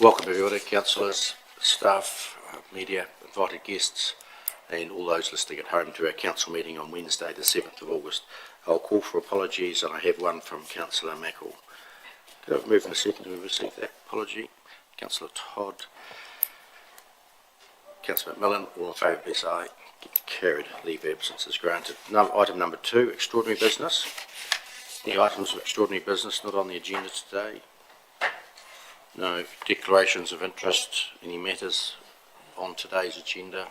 Welcome everybody, councillors, staff, media, invited guests and all those listening at home to our council meeting on Wednesday the 7th of August. I'll call for apologies and I have one from Councillor Mackle. Could I move in a second to receive that apology? Councillor Todd. Councillor McMillan, all in favour, please aye. Carried. Leave of absence is granted. Item number 2, extraordinary business. Any items of extraordinary business not on the agenda today? No declarations of interest. Any matters on today's agenda?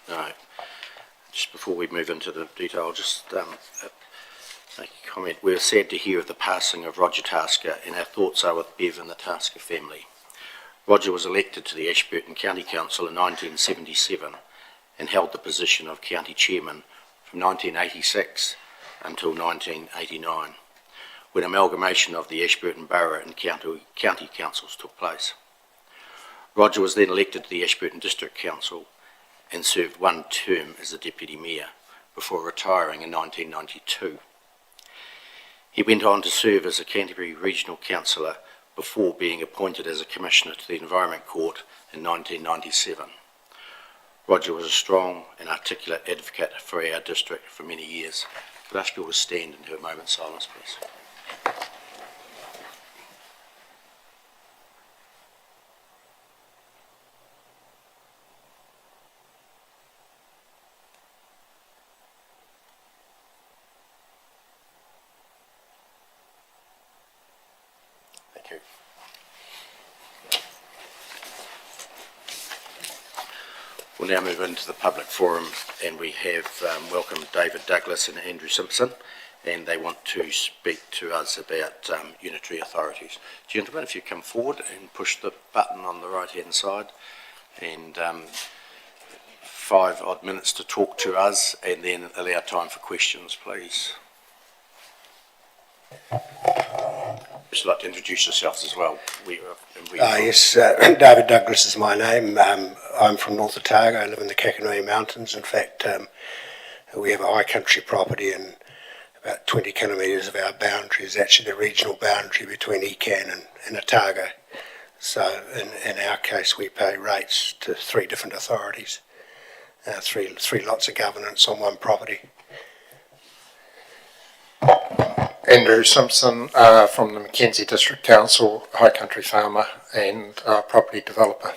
No. Just before we move into the detail, I'll just make a comment. We're sad to hear of the passing of Roger Tasker, and our thoughts are with Bev and the Tasker family. Roger was elected to the Ashburton County Council in 1977 and held the position of County Chairman from 1986 until 1989, when amalgamation of the Ashburton Borough and County Councils took place. Roger was then elected to the Ashburton District Council and served one term as the Deputy Mayor before retiring in 1992. He went on to serve as a Canterbury Regional Councillor before being appointed as a Commissioner to the Environment Court in 1997. Roger was a strong and articulate advocate for our district for many years. Could I ask you all to stand and have a moment's silence, please? Thank you. We'll now move into the public forum, and we have welcomed David Douglas and Andrew Simpson, and they want to speak to us about unitary authorities. Gentlemen, if you come forward and push the button on the right hand side, and 5 odd minutes to talk to us, and then allow time for questions, please. Would you like to introduce yourselves as well? Yes, David Douglas is my name. I'm from North Otago. I live in the Kakanui Mountains. In fact, we have a high country property, and about 20 kilometres of our boundary is actually the regional boundary between Ekan and Otago. So in our case, we pay rates to 3 different authorities, three lots of governance on one property. Andrew Simpson from the Mackenzie District Council, High Country farmer and property developer.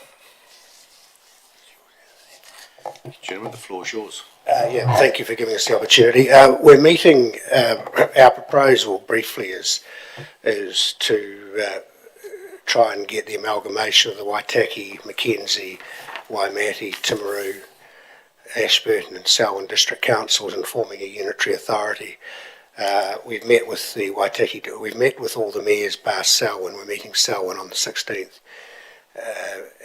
Gentlemen, the floor is yours. Thank you for giving us the opportunity. We're meeting, our proposal briefly is to try and get the amalgamation of the Waitaki, Mackenzie, Waimate, Timaru, Ashburton and Selwyn District Councils and forming a unitary authority. We've met with the Waitaki, we've met with all the mayors bar Selwyn. We're meeting Selwyn on the 16th.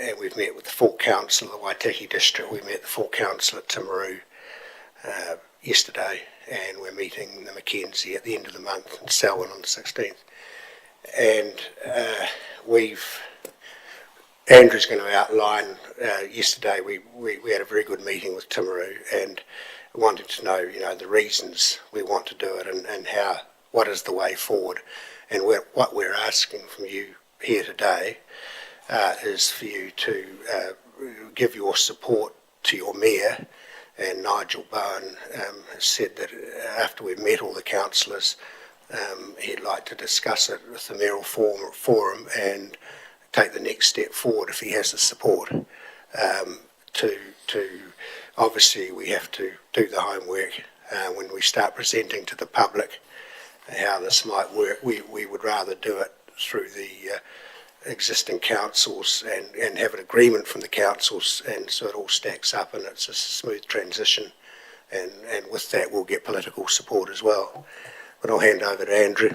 And we've met with the full council of the Waitaki district. We met the full council at Timaru yesterday, and we're meeting the Mackenzie at the end of the month in Selwyn on the 16th. And Andrew's going to outline, yesterday we had a very good meeting with Timaru and wanted to know, the reasons we want to do it and what is the way forward. And what we're asking from you here today is for you to give your support to your mayor. And Nigel Bowen has said that after we've met all the councillors, he'd like to discuss it with the mayoral forum and take the next step forward if he has the support. Obviously we have to do the homework when we start presenting to the public how this might work. We would rather do it through the existing councils and have an agreement from the councils, and so it all stacks up and it's a smooth transition, and with that we'll get political support as well. But I'll hand over to Andrew.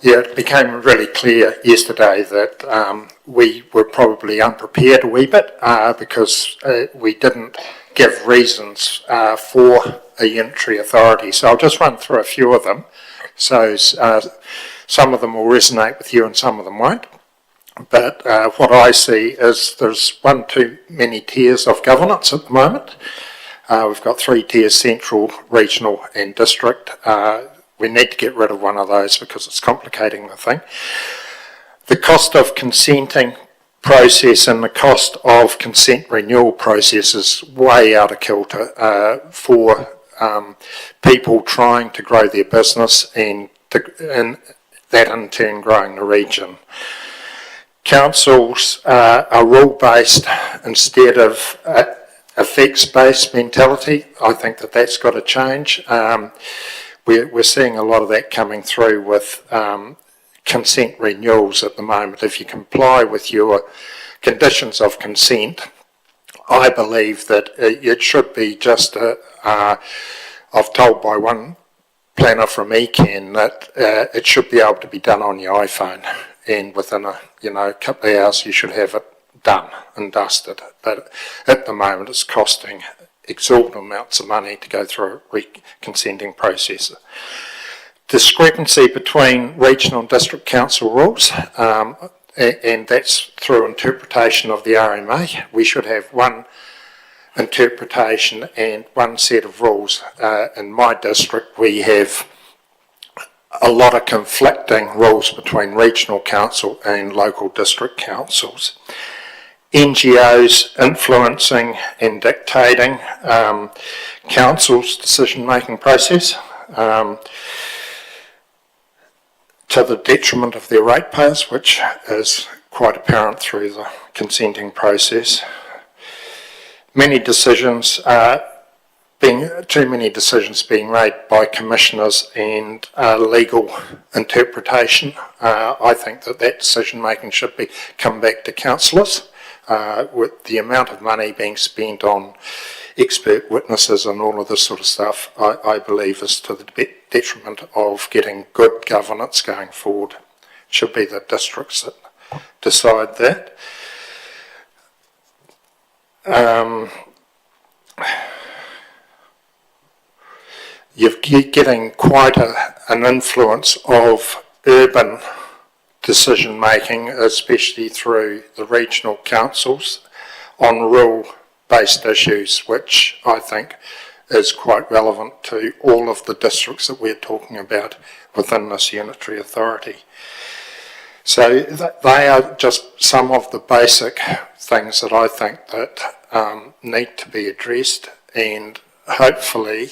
Yeah, it became really clear yesterday that we were probably unprepared a wee bit because we didn't give reasons for a unitary authority. So I'll just run through a few of them. So some of them will resonate with you and some of them won't. But what I see is there's one too many tiers of governance at the moment. We've got 3 tiers: central, regional and district. We need to get rid of one of those because it's complicating the thing. the cost of consenting process and the cost of consent renewal process is way out of kilter for people trying to grow their business and that in turn growing the region. Councils are rule-based instead of effects-based mentality. I think that that's got to change. We're seeing a lot of that coming through with consent renewals at the moment. If you comply with your conditions of consent, I believe that it should be just I've told by one planner from ECAN that it should be able to be done on your iPhone, and within a couple of hours you should have it done and dusted. But at the moment it's costing exorbitant amounts of money to go through a consenting process. Discrepancy between regional and district council rules, and that's through interpretation of the RMA. We should have one interpretation and one set of rules. In my district we have a lot of conflicting rules between regional council and local district councils. NGOs influencing and dictating council's decision-making process to the detriment of their ratepayers, which is quite apparent through the consenting process. Too many decisions being made by commissioners and legal interpretation. I think that decision making should come back to councillors. With the amount of money being spent on expert witnesses and all of this sort of stuff, I believe is to the detriment of getting good governance going forward. It should be the districts that decide that. You're getting quite an influence of urban decision making, especially through the regional councils, on rule-based issues, which I think is quite relevant to all of the districts that we're talking about within this unitary authority. So they are just some of the basic things that I think that need to be addressed, and hopefully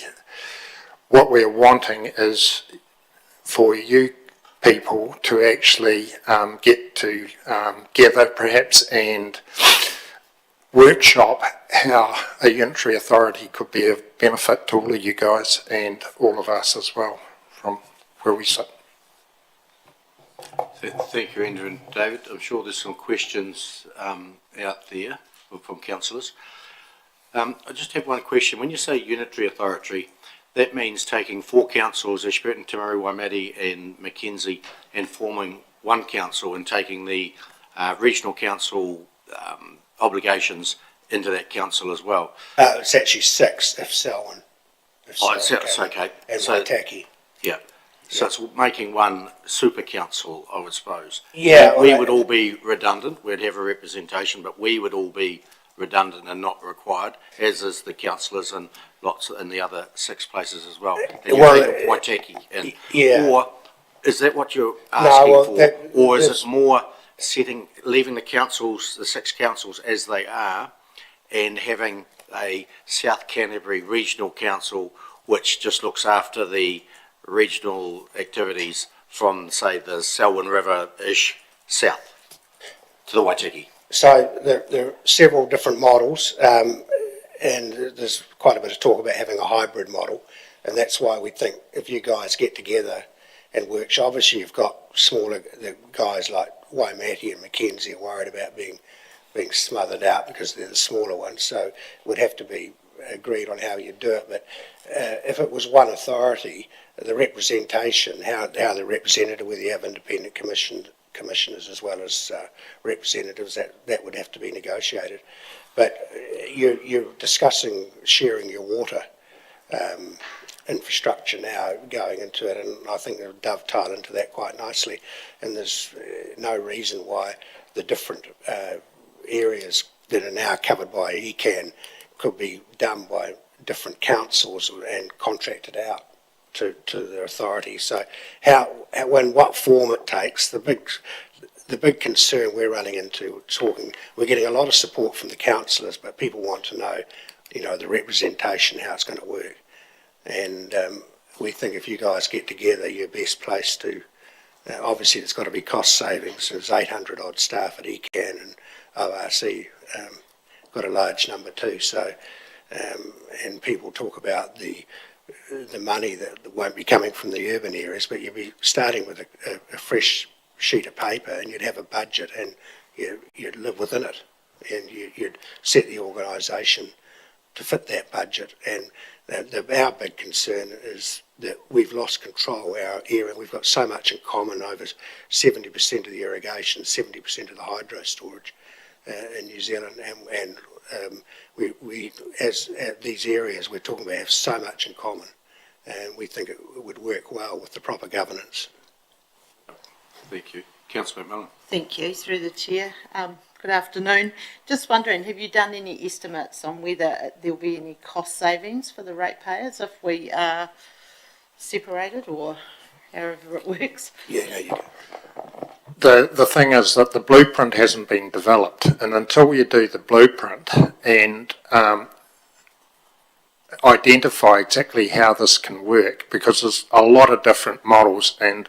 what we're wanting is for you people to actually get to gather perhaps and workshop how a unitary authority could be of benefit to all of you guys and all of us as well from where we sit. Thank you, Andrew and David. I'm sure there's some questions out there from councillors. I just have one question. When you say unitary authority, that means taking 4 councils, Ashburton, Timaru, Waimate and Mackenzie, and forming one council and taking the regional council obligations into that council as well. It's actually 6 if Selwyn. It's okay. And So, Waitaki. yeah. So it's making one super council, I would suppose. Yeah. We would all be redundant. We'd have a representation, but we would all be redundant and not required, as is the councillors and lots in the other 6 places as well. And Well, you take Waitaki in. yeah. Or is that what you're asking well, for? Or is it more leaving the councils, the 6 councils as they are, and having a South Canterbury Regional Council which just looks after the regional activities from, say, the Selwyn River-ish south to the Waitaki? So there are several different models, and there's quite a bit of talk about having a hybrid model, and that's why we think if you guys get together and workshop, obviously you've got smaller the guys like Waimate and Mackenzie are worried about being smothered out because they're the smaller ones, so it would have to be agreed on how you do it. But if it was one authority, the representation, how they're represented, whether you have independent commissioners as well as representatives, that would have to be negotiated. But you're discussing sharing your water infrastructure now going into it, and I think they'll dovetail into that quite nicely, and there's no reason why the different areas that are now covered by ECAN could be done by different councils and contracted out to their authority. So what form it takes, the the big concern we're running into, we're getting a lot of support from the councillors, but people want to know, the representation, how it's going to work. And we think if you guys get together, you're best placed to, obviously there's got to be cost savings. There's 800 odd staff at ECAN, and ORC got a large number too. So, and people talk about the money that won't be coming from the urban areas, but you'll be starting with a fresh sheet of paper, and you'd have a budget, and you'd live within it, and you'd set the organisation to fit that budget. And our big concern is that we've lost control of our area. We've got so much in common, over 70% of the irrigation, 70% of the hydro storage in New Zealand, and we as these areas we're talking about have so much in common, and we think it would work well with the proper governance. Thank you. Councillor McMillan. Thank you, through the chair. Good afternoon. Just wondering, have you done any estimates on whether there'll be any cost savings for the ratepayers if we are separated, or however it works? Yeah, no, you go. The thing is that the blueprint hasn't been developed, and until you do the blueprint and identify exactly how this can work, because there's a lot of different models, and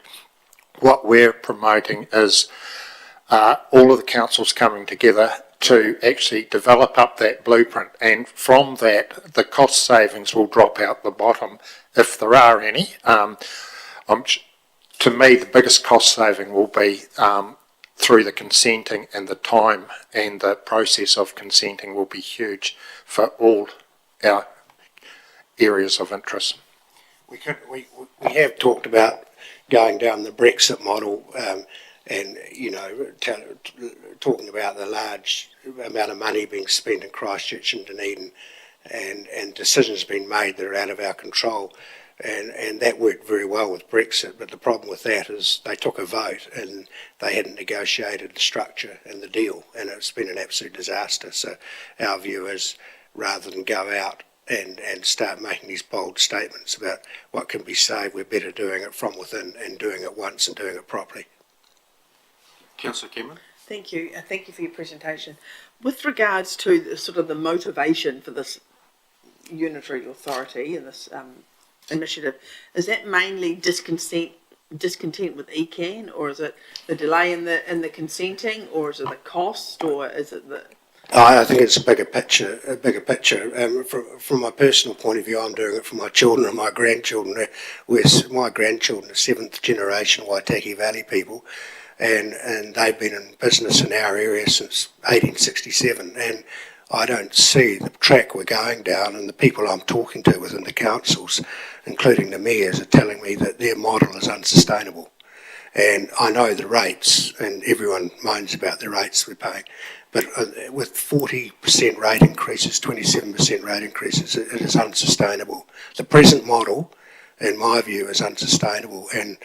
what we're promoting is all of the councils coming together to actually develop up that blueprint, and from that the cost savings will drop out the bottom if there are any. To me, the biggest cost saving will be through the consenting, and the time and the process of consenting will be huge for all our areas of interest. We have talked about going down the Brexit model, and talking about the large amount of money being spent in Christchurch and Dunedin, and decisions being made that are out of our control. And that worked very well with Brexit, but the problem with that is they took a vote and they hadn't negotiated the structure and the deal, and it's been an absolute disaster. So our view is, rather than go out and start making these bold statements about what can be saved, we're better doing it from within and doing it once and doing it properly. Councillor Cameron. Thank you. Thank you for your presentation. With regards to the motivation for this unitary authority and this initiative, is that mainly discontent with ECAN, or is it the delay in the consenting, or is it the cost, or is it the? I think it's a bigger picture. From my personal point of view, I'm doing it for my children and my grandchildren. My grandchildren are 7th generation Waitaki Valley people, and they've been in business in our area since 1867, and I don't see the track we're going down, and the people I'm talking to within the councils, including the mayors, are telling me that their model is unsustainable. And I know the rates, and everyone moans about the rates we're paying, but with 40% rate increases, 27% rate increases, it is unsustainable. The present model, in my view, is unsustainable, and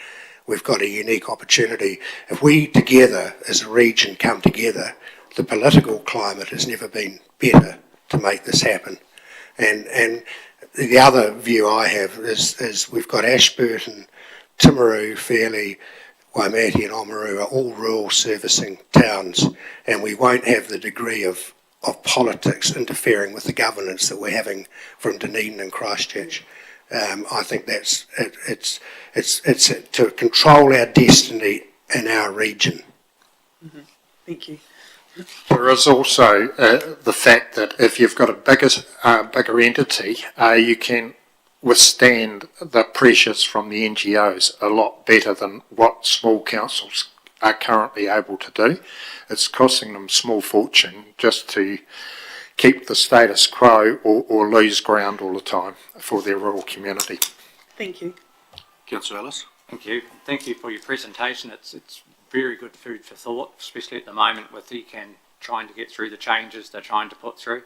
we've got a unique opportunity. If we together, as a region, come together, the political climate has never been better to make this happen. And the other view I have is we've got Ashburton, Timaru, Fairlie, Waimate and Oamaru are all rural servicing towns, and we won't have the degree of politics interfering with the governance that we're having from Dunedin and Christchurch. I think that's it's to control our destiny in our region. Mm-hmm. Thank you. There is also the fact that if you've got a bigger entity, you can withstand the pressures from the NGOs a lot better than what small councils are currently able to do. It's costing them small fortune just to keep the status quo or lose ground all the time for their rural community. Thank you. Councillor Ellis. Thank you. Thank you for your presentation. It's very good food for thought, especially at the moment with ECAN trying to get through the changes they're trying to put through.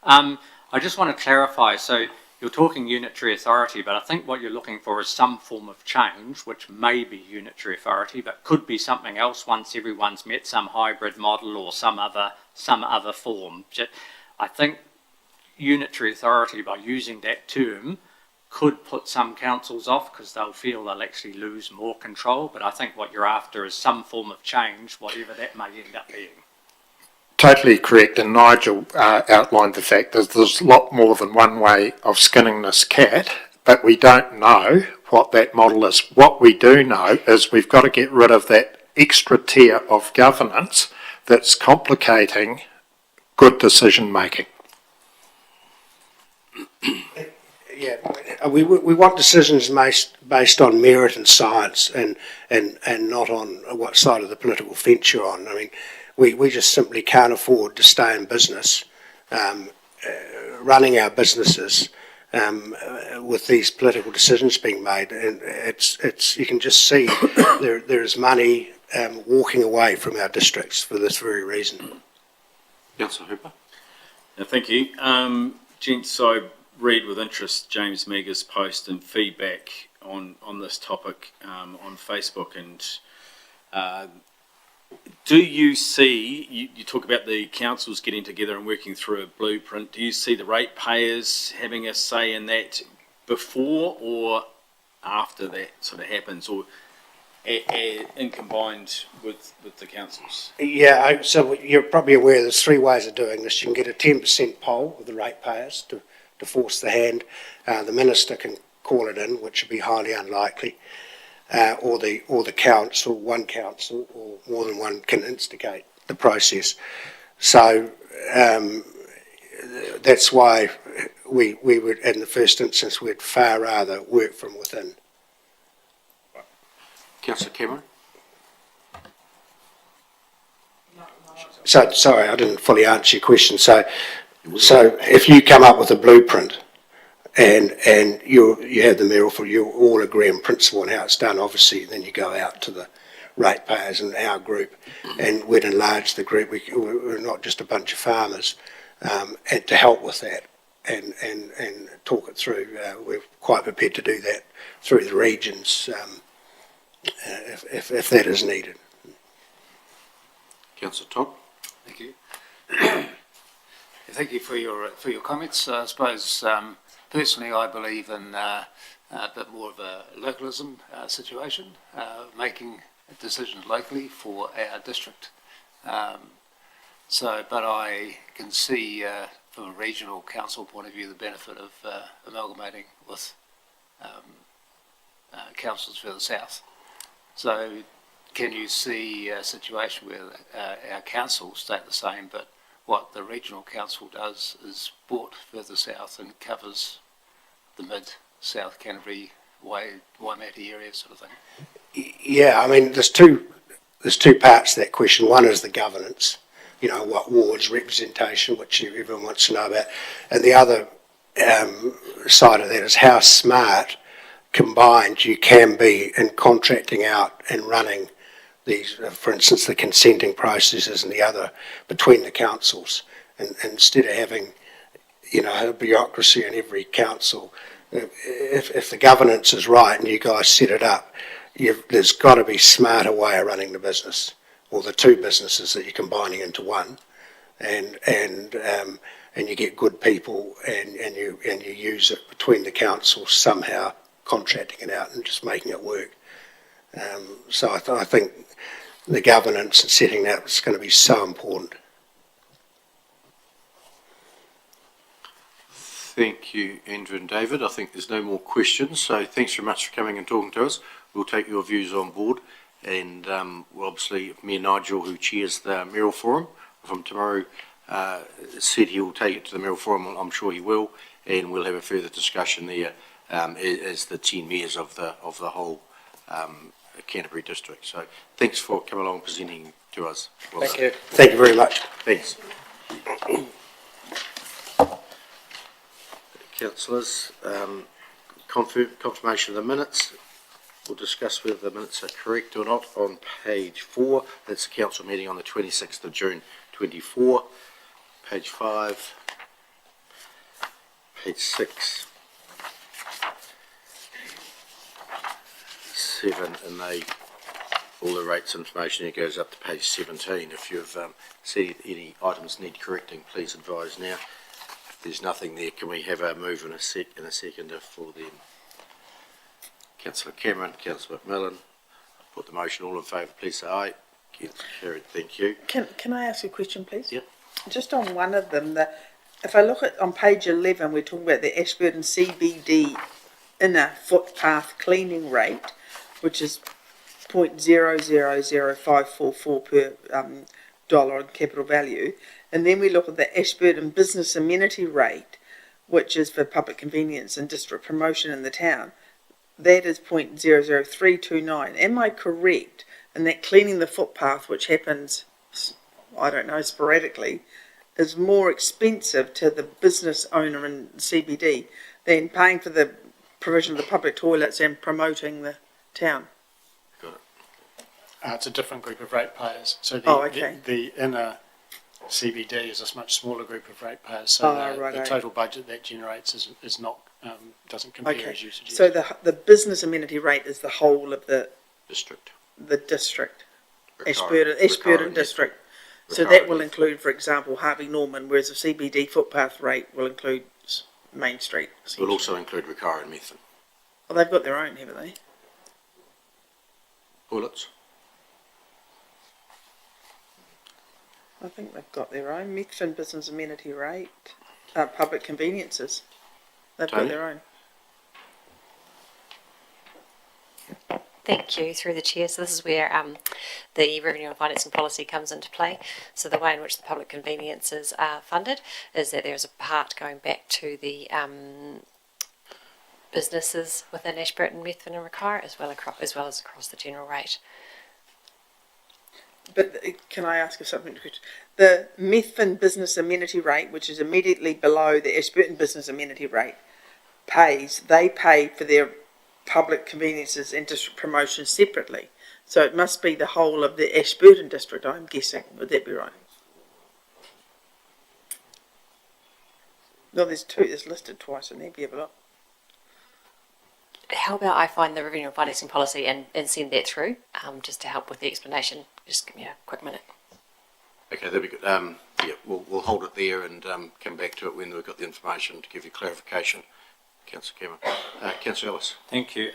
I just want to clarify, so you're talking unitary authority, but I think what you're looking for is some form of change, which may be unitary authority, but could be something else once everyone's met, some hybrid model or some other form. I think unitary authority, by using that term, could put some councils off because they'll feel they'll actually lose more control. But I think what you're after is some form of change, whatever that may end up being. Totally correct, and Nigel outlined the fact that there's a lot more than one way of skinning this cat, but we don't know what that model is. What we do know is we've got to get rid of that extra tier of governance that's complicating good decision making. Yeah, we want decisions based on merit and science and not on what side of the political fence you're on. I mean, we just simply can't afford to stay in business, running our businesses with these political decisions being made. And it's you can just see there is money walking away from our districts for this very reason. Councillor Hooper. Thank you. Gents, I read with interest James Meagher's post and feedback on this topic on Facebook. And do you see, you talk about the councils getting together and working through a blueprint, do you see the ratepayers having a say in that before or after that sort of happens, or in combined with the councils? Yeah, so you're probably aware there's three ways of doing this. You can get a 10% poll of the ratepayers to force the hand. The minister can call it in, which would be highly unlikely, or the council, one council or more than one can instigate the process. So that's why we would, in the first instance, we'd far rather work from within. Councillor Cameron. So, sorry, I didn't fully answer your question. So if you come up with a blueprint and you have the mayoral for you all agree in principle on how it's done, obviously, then you go out to the ratepayers in our group, and we'd enlarge the group. We're not just a bunch of farmers, and to help with that and talk it through. We're quite prepared to do that through the regions if that is needed. Councillor Todd. Thank you. Thank you for your comments. I suppose personally I believe in a bit more of a localism situation, making decisions locally for our district. But I can see from a regional council point of view the benefit of amalgamating with councils further south. So can you see a situation where our councils stay the same, but what the regional council does is brought further south and covers the mid-south Canterbury, Waimate area sort of thing? Yeah, I mean, there's two parts to that question. One is the governance, you know, what wards, representation, which everyone wants to know about. And the other side of that is how smart combined you can be in contracting out and running these, for instance, the consenting processes and the other between the councils. And instead of having, you know, a bureaucracy in every council, if the governance is right and you guys set it up, there's got to be a smarter way of running the business, or the two businesses that you're combining into one, and you get good people and you use it between the councils somehow, contracting it out and just making it work. So I think the governance and setting that is going to be so important. Thank you, Andrew and David. I think there's no more questions, so thanks very much for coming and talking to us. We'll take your views on board, and well, obviously Mayor Nigel, who chairs the Mayoral Forum from tomorrow, said he will take it to the Mayoral Forum. I'm sure he will, and we'll have a further discussion there as the 10 mayors of the whole Canterbury district. So thanks for coming along and presenting to us. Well, Thank you. Thank you very much. Thanks. Councillors, confirmation of the minutes. We'll discuss whether the minutes are correct or not on page 4. That's the council meeting on the 26th of June 24. Page 5. Page 6. 7 and all the rates information here goes up to page 17. If you've seen any items need correcting, please advise now. If there's nothing there, can we have a move in a seconder for them? Councillor Cameron, Councillor McMillan, put the motion, all in favour, please say aye. Carried, thank you. Can I ask you a question, please? Yep. Just on one of them, if I look at on page 11, we're talking about the Ashburton CBD inner footpath cleaning rate, which is 0.000544 per dollar in capital value, and then we look at the Ashburton business amenity rate, which is for public convenience and district promotion in the town. That is 0.00329. Am I correct in that cleaning the footpath, which happens, I don't know, sporadically, is more expensive to the business owner in CBD than paying for the provision of the public toilets and promoting the town? It's a different group of ratepayers. So the inner CBD is a much smaller group of ratepayers. So the total budget that generates is not doesn't compare as you suggest. So the business amenity rate is the whole of the District. district, Retiring Ashburton district. So that will include, for example, Harvey Norman, whereas the CBD footpath rate will include Main Street. Will also include Riccara and Methven. Well, they've got their own, haven't they? Toilets? I think they've got their own. Methven business amenity rate, public conveniences. They've Tony? got their own. Thank you, through the chair. So this is where the revenue and financing policy comes into play. So the way in which the public conveniences are funded is that there is a part going back to the businesses within Ashburton, Methven and Riccara, as well as across the general rate. But can I ask you something? The Methven business amenity rate, which is immediately below the Ashburton business amenity rate, they pay for their public conveniences and district promotion separately. So it must be the whole of the Ashburton district, I'm guessing. Would that be right? No, there's two. There's listed twice in there. Have a look. How about I find the revenue and financing policy and send that through, just to help with the explanation. Just give me a quick minute. Okay, that'd be good. Yeah, we'll hold it there and come back to it when we've got the information to give you clarification. Councillor Cameron. Councillor Ellis. Thank you.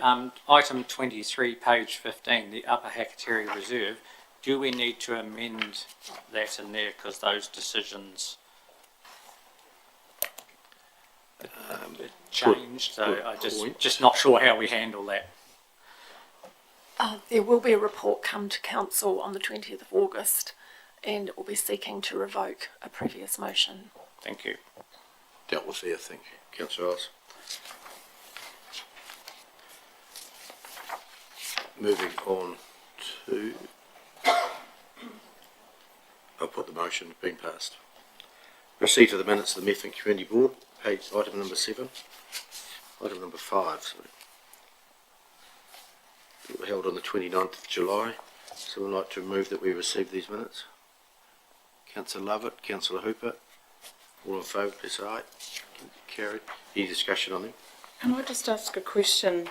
Item 23, page 15, the Upper Hakateri Reserve. Do we need to amend that in there because those decisions changed? So I just not sure how we handle that. There will be a report come to council on the 20th of August, and it will be seeking to revoke a previous motion. Thank you. Dealt with there, thank you. Councillor Ellis. Moving on to, I'll put the motion being passed. Receipt of the minutes of the Methven Community Board, page item number 7, item number 5, sorry. They were held on the 29th of July. Someone like to move that we receive these minutes? Councillor Lovett, Councillor Hooper, all in favour, please say aye. Carried. Any discussion on them? Can I just ask a question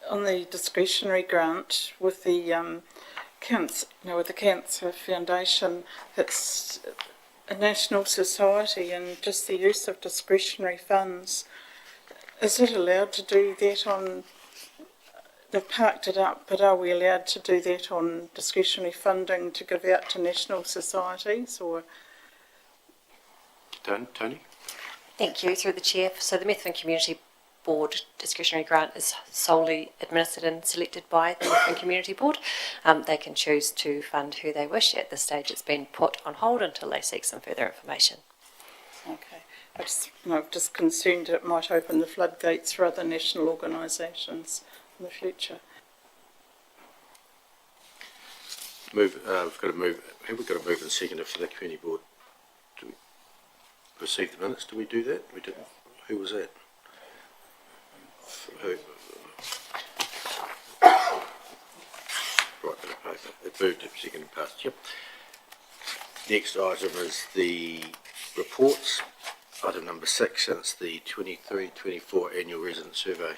on the discretionary grant with the with the Cancer Foundation? It's a national society, and just the use of discretionary funds. Is it allowed to do that on? They've parked it up, but are we allowed to do that on discretionary funding to give out to national societies, or? Tony? Thank you, through the chair. So the Methven Community Board discretionary grant is solely administered and selected by the Methven Community Board. They can choose to fund who they wish. At this stage it's been put on hold until they seek some further information. Okay. I'm just concerned that it might open the floodgates for other national organisations in the future. We've got to move. Have we got to move and second for the community board? Do we receive the minutes? Do we do that? We didn't. Who was that? Who? Right, bit of paper. It moved it second and passed. Yep. Next item is the reports. Item number 6, and it's the 23-24 annual resident survey.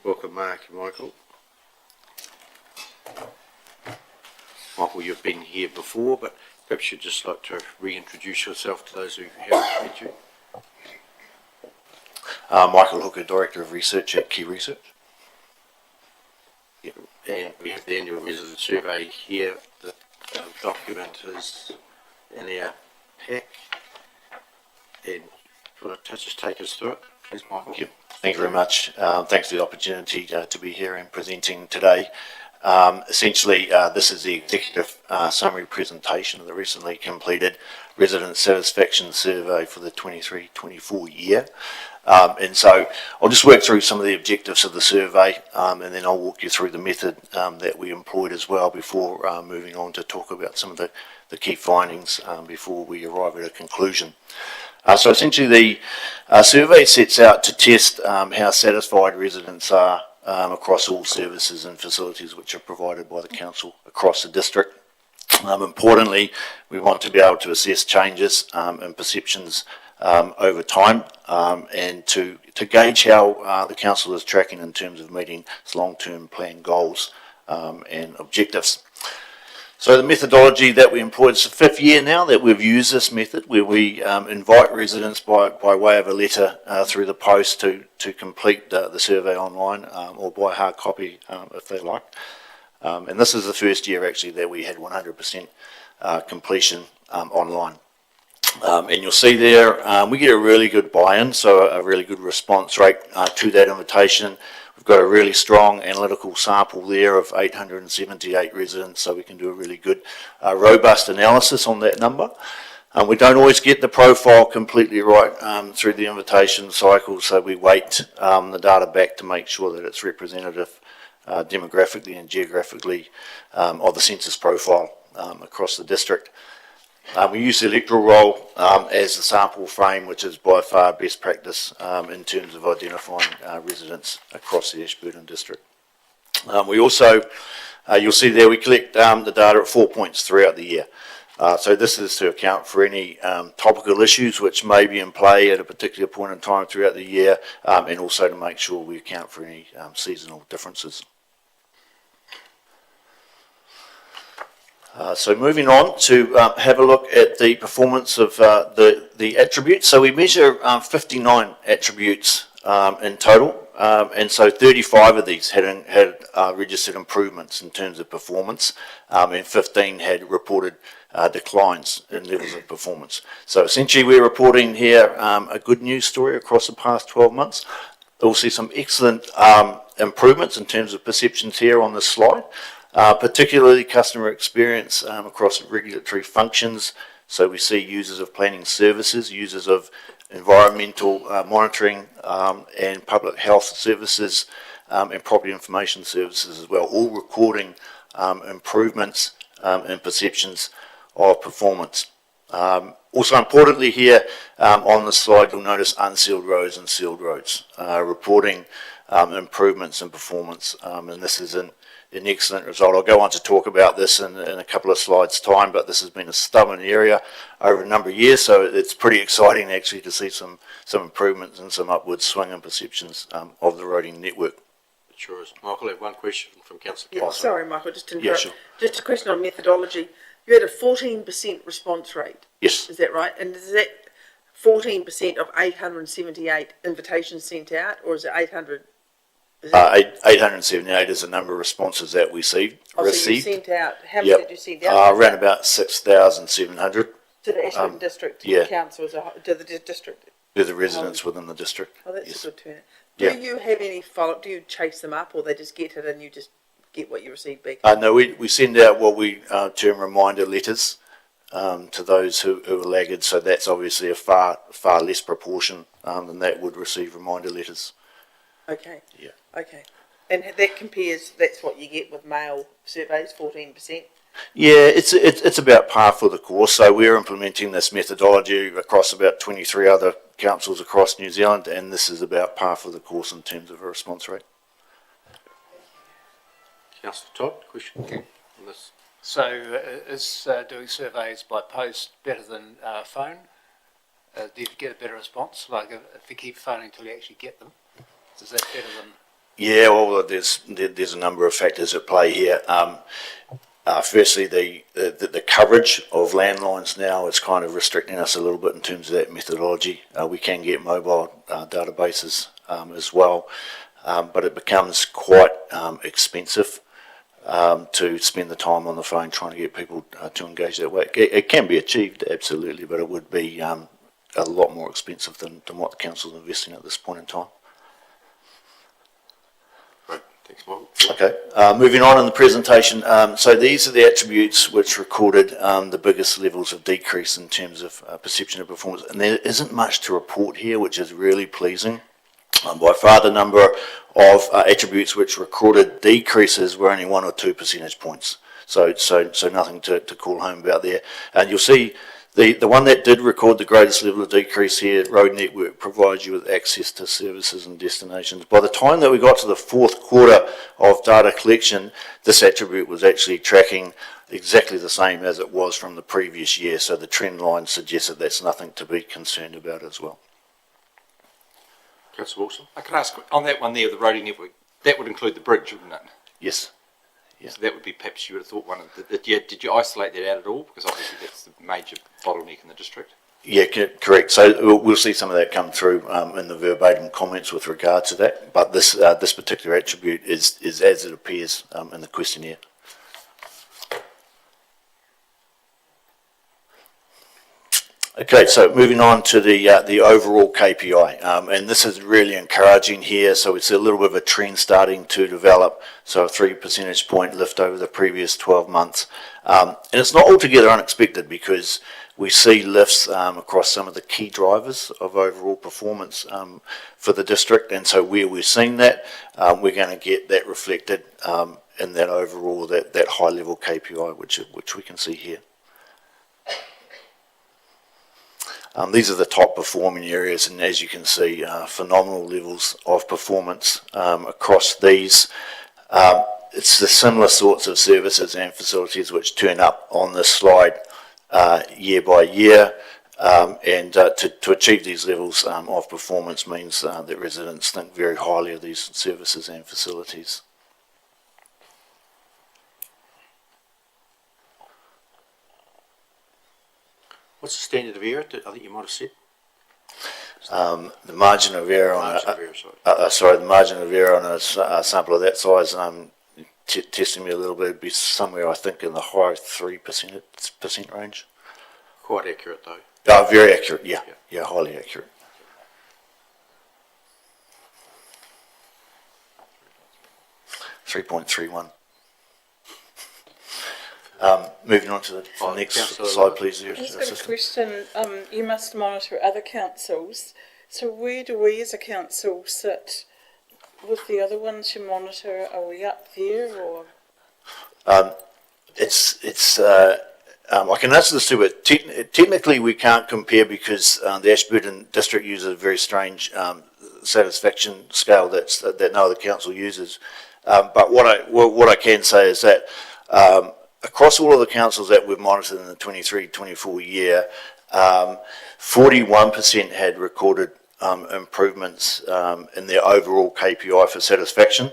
Welcome, Mark and Michael. Michael, you've been here before, but Perhaps you'd just like to reintroduce yourself to those who haven't met you. Michael Hooker, Director of Research at Key Research. Yeah, and we have the annual resident survey here. The document is in our pack. And if you want to just take us through it, please, Michael. Yep. Thank you very much. Thanks for the opportunity to be here and presenting today. Essentially, this is the executive summary presentation of the recently completed resident satisfaction survey for the 23-24 year. And so I'll just work through some of the objectives of the survey, and then I'll walk you through the method that we employed as well before moving on to talk about some of the key findings before we arrive at a conclusion. So essentially the survey sets out to test how satisfied residents are across all services and facilities which are provided by the council across the district. Importantly, we want to be able to assess changes and perceptions over time and to gauge how the council is tracking in terms of meeting its long-term plan goals and objectives. So the methodology that we employed, it's the 5th year now that we've used this method, where we invite residents by way of a letter through the post to complete the survey online or by hard copy if they like. And this is the first year actually that we had 100% completion online. And you'll see there we get a really good buy-in, so a really good response rate to that invitation. We've got a really strong analytical sample there of 878 residents, so we can do a really good, robust analysis on that number. We don't always get the profile completely right through the invitation cycle, so we weight the data back to make sure that it's representative demographically and geographically of the census profile across the district. We use the electoral roll as the sample frame, which is by far best practice in terms of identifying residents across the Ashburton district. We also, you'll see there, we collect the data at 4 points throughout the year. So this is to account for any topical issues which may be in play at a particular point in time throughout the year, and also to make sure we account for any seasonal differences. So moving on to have a look at the performance of the attributes. So we measure 59 attributes in total, and so 35 of these had registered improvements in terms of performance, and 15 had reported declines in levels of performance. So essentially we're reporting here a good news story across the past 12 months. We'll see some excellent improvements in terms of perceptions here on this slide. Particularly customer experience across regulatory functions. So we see users of planning services, users of environmental monitoring and public health services and property information services as well, all recording improvements and perceptions of performance. Also importantly here on the slide, you'll notice unsealed roads and sealed roads reporting improvements in performance, and this is an excellent result. I'll go on to talk about this in a couple of slides' time, but this has been a stubborn area over a number of years, so it's pretty exciting actually to see some improvements and some upward swing in perceptions of the roading network. It sure is. Michael, I have one question from Councillor Yeah, Carson. sorry, Michael, just to interrupt. Yeah, sure. Just a question on methodology. You had a 14% response rate. Yes. Is that right? And is that 14% of 878 invitations sent out, or is it 800? 878 is the number of responses that we received. So you sent out, how many Yep. did you send out? Around about 6,700 To the Ashburton District yeah. Council as a whole, to the district? to the residents within the district. Oh, that's Yes. a good turnout. Yeah. Do you have any follow-up? Do you chase them up, or they just get it and you just get what you receive back? No, we send out what we term reminder letters to those who are laggards, so that's obviously a far less proportion than that would receive reminder letters. Okay. Yeah. Okay. And that compares, that's what you get with mail surveys, 14%? Yeah, it's about par for the course. So we're implementing this methodology across about 23 other councils across New Zealand, and this is about par for the course in terms of a response rate. Councillor Todd, question on this? So is doing surveys by post better than phone? Do you get a better response? Like if you keep phoning until you actually get them, is that better than? Yeah, well, there's a number of factors at play here. Firstly, the coverage of landlines now is kind of restricting us a little bit in terms of that methodology. We can get mobile databases as well, but it becomes quite expensive to spend the time on the phone trying to get people to engage that way. It can be achieved, absolutely, but it would be a lot more expensive than what the council is investing at this point in time. Thanks, Michael. Okay, moving on in the presentation. So these are the attributes which recorded the biggest levels of decrease in terms of perception of performance. And there isn't much to report here, which is really pleasing. By far the number of attributes which recorded decreases were only 1 or 2 percentage points. So nothing to call home about there. And you'll see the one that did record the greatest level of decrease here, Road Network, provides you with access to services and destinations. By the time that we got to the fourth quarter of data collection, this attribute was actually tracking exactly the same as it was from the previous year. So the trend line suggests that that's nothing to be concerned about as well. Councillor Wilson? I could ask, on that one there, the roading network, that would include the bridge, wouldn't it? Yes. Yeah. So that would be, perhaps you would have thought one of the, did you isolate that out at all? Because obviously that's the major bottleneck in the district. Yeah, correct. So we'll see some of that come through in the verbatim comments with regard to that. But this particular attribute is as it appears in the questionnaire. Okay, so moving on to the overall KPI, and this is really encouraging here. So it's a little bit of a trend starting to develop. So a 3 percentage point lift over the previous 12 months, and it's not altogether unexpected because we see lifts across some of the key drivers of overall performance for the district, and so where we're seeing that, we're going to get that reflected in that overall that high level KPI, which we can see here. These are the top performing areas, and as you can see, phenomenal levels of performance across these. It's the similar sorts of services and facilities which turn up on this slide year by year, and to achieve these levels of performance means that residents think very highly of these services and facilities. What's the standard of error? I think you might have said. The margin of error on the margin of error on a sample of that size, testing me a little bit, would be somewhere I think in the high 3% range. Quite accurate though. Very accurate. Yeah, highly accurate. .31. Moving on to the next slide, please. I've got a question. You must monitor other councils. So where do we as a council sit with the other ones you monitor? Are we up there or? I can answer this too, but technically we can't compare because the Ashburton district uses a very strange satisfaction scale that no other council uses. But what I can say is that across all of the councils that we've monitored in the 23-24 year, 41% had recorded improvements in their overall KPI for satisfaction.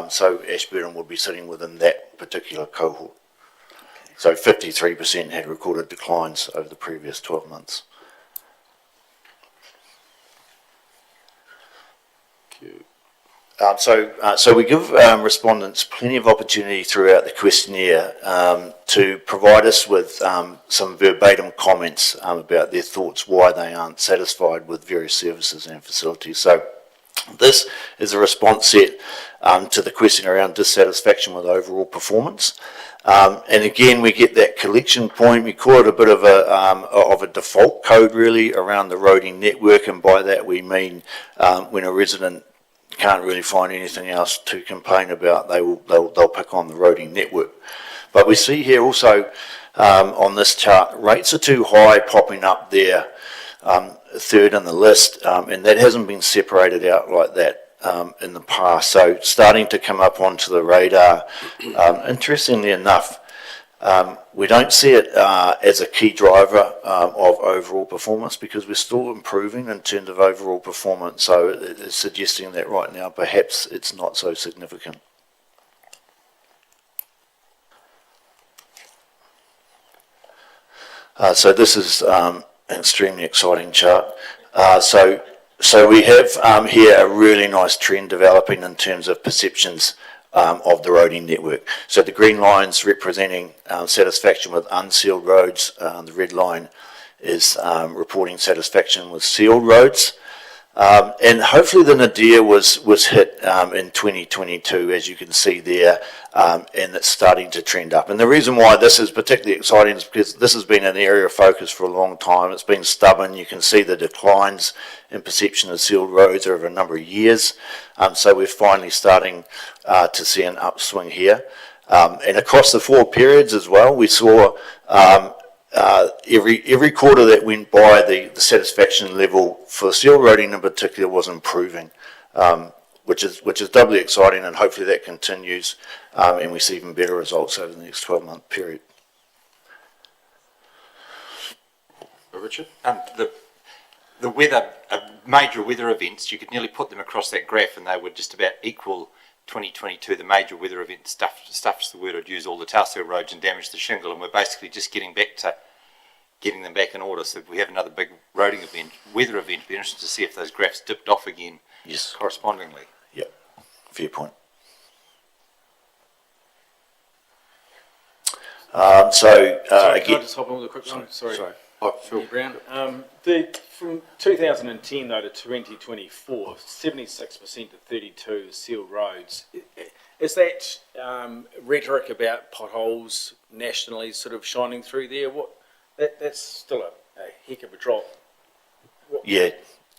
So Ashburton would be sitting within that particular cohort. So 53% had recorded declines over the previous 12 months. So we give respondents plenty of opportunity throughout the questionnaire to provide us with some verbatim comments about their thoughts, why they aren't satisfied with various services and facilities. So this is a response set to the question around dissatisfaction with overall performance. And again, we get that collection point. We call it a bit of a default code really around the roading network, and by that we mean when a resident can't really find anything else to complain about, they'll pick on the roading network. But we see here also on this chart, rates are too high popping up there, third in the list, and that hasn't been separated out like that in the past. So starting to come up onto the radar. Interestingly enough, we don't see it as a key driver of overall performance because we're still improving in terms of overall performance. So it's suggesting that right now perhaps it's not so significant. So this is an extremely exciting chart. So we have here a really nice trend developing in terms of perceptions of the roading network. So the green line's representing satisfaction with unsealed roads. The red line is reporting satisfaction with sealed roads. And hopefully the nadir was hit in 2022, as you can see there, and it's starting to trend up. And the reason why this is particularly exciting is because this has been an area of focus for a long time. It's been stubborn. You can see the declines in perception of sealed roads over a number of years. So we're finally starting to see an upswing here. And across the 4 periods as well, we saw every quarter that went by, the satisfaction level for sealed roading in particular was improving, which is doubly exciting, and hopefully that continues, and we see even better results over the next 12-month period. Richard, the weather, major weather events, you could nearly put them across that graph, and they would just about equal 2022, the major weather event stuffs the word I'd use, all the tailseal roads and damage the shingle, and we're basically just getting them back in order. So if we have another big roading event, weather event, it'd be interesting to see if those graphs dipped off again. Yes. Correspondingly. Yep. Fair point. Sorry, again, can I just hop on with a quick one? Sorry. Phil Brown. From 2010 though to 2024, 76% of 32 is sealed roads. Is that rhetoric about potholes nationally sort of shining through there? That's still a heck of a drop. Yeah,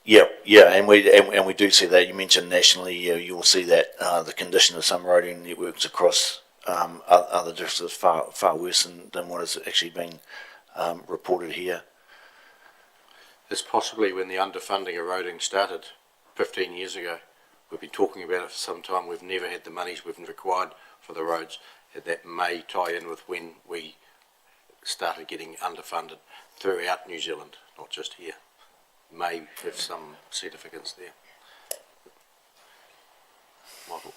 and we do see that. You mentioned nationally, you will see that the condition of some roading networks across other districts is far worse than what has actually been reported here. It's possibly when the underfunding of roading started 15 years ago. We've been talking about it for some time. We've never had the monies we've required for the roads. And that may tie in with when we started getting underfunded throughout New Zealand, not just here. May have some significance there. Michael.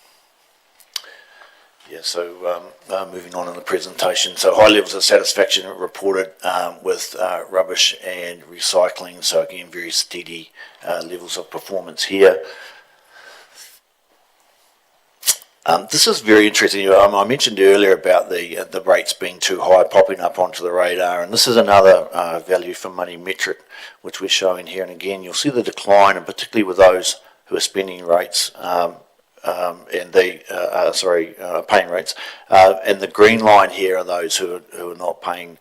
Yeah, so moving on in the presentation. So high levels of satisfaction reported with rubbish and recycling. So again, very steady levels of performance here. This is very interesting. I mentioned earlier about the rates being too high, popping up onto the radar, and this is another value for money metric, which we're showing here. And again, you'll see the decline, and particularly with those who are spending rates, paying rates, and the green line here are those who are not paying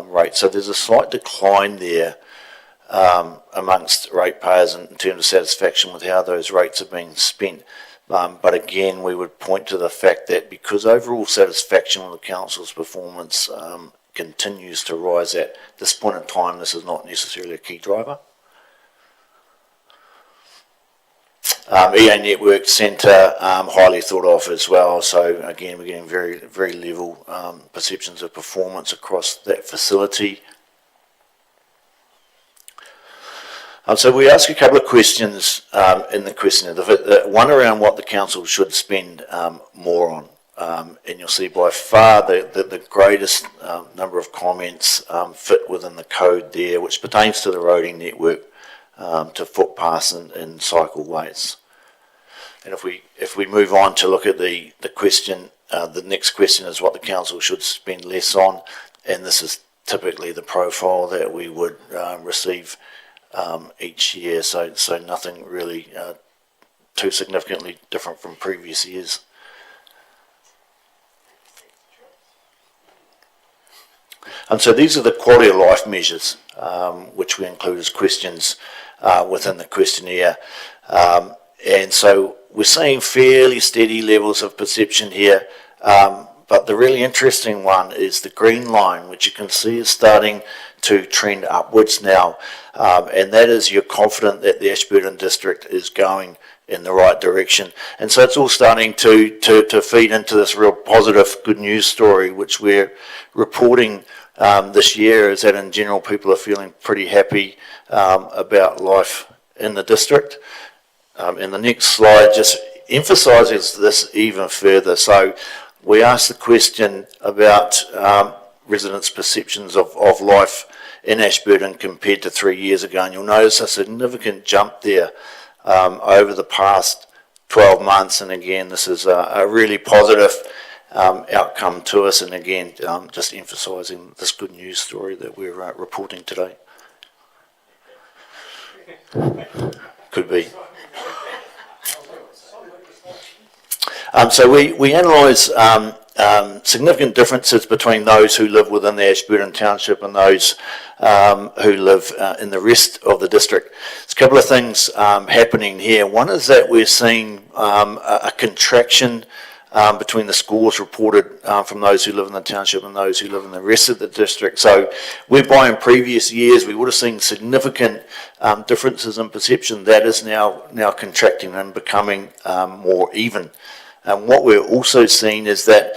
rates. So there's a slight decline there amongst ratepayers in terms of satisfaction with how those rates are being spent. But again, we would point to the fact that because overall satisfaction with the council's performance continues to rise at this point in time, this is not necessarily a key driver. EA Network Centre, highly thought of as well. So again, we're getting very, very level perceptions of performance across that facility. So we ask a couple of questions in the questionnaire. The one around what the council should spend more on. And you'll see by far the greatest number of comments fit within the code there, which pertains to the roading network, to footpaths and cycleways. And if we move on to look at the question, the next question is what the council should spend less on, and this is typically the profile that we would receive each year. So nothing really too significantly different from previous years. And so these are the quality of life measures, which we include as questions within the questionnaire. And so we're seeing fairly steady levels of perception here, but the really interesting one is the green line, which you can see is starting to trend upwards now, and that is you're confident that the Ashburton district is going in the right direction. And so it's all starting to feed into this real positive good news story, which we're reporting this year, is that in general people are feeling pretty happy about life in the district. And the next slide just emphasises this even further. So we asked the question about residents' perceptions of life in Ashburton compared to 3 years ago, and you'll notice a significant jump there over the past 12 months, and again, this is a really positive outcome to us, and again, just emphasising this good news story that we're reporting today. Could be. So we analyse significant differences between those who live within the Ashburton Township and those who live in the rest of the district. There's a couple of things happening here. One is that we're seeing a contraction between the scores reported from those who live in the township and those who live in the rest of the district. So whereby in previous years we would have seen significant differences in perception, that is now contracting and becoming more even. And what we're also seeing is that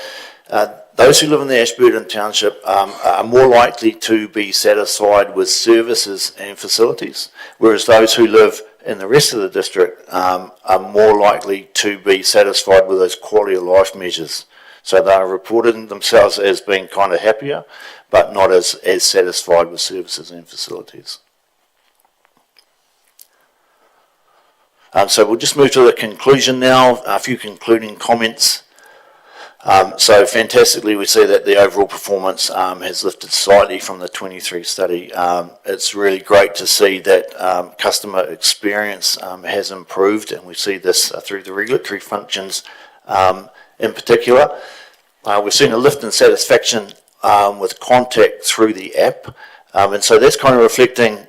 those who live in the Ashburton Township are more likely to be satisfied with services and facilities, whereas those who live in the rest of the district are more likely to be satisfied with those quality of life measures. So they're reporting themselves as being kind of happier, but not as satisfied with services and facilities. So we'll just move to the conclusion now, a few concluding comments. So fantastically, we see that the overall performance has lifted slightly from the 23 study. It's really great to see that customer experience has improved, and we see this through the regulatory functions in particular. We've seen a lift in satisfaction with contact through the app, and so that's kind of reflecting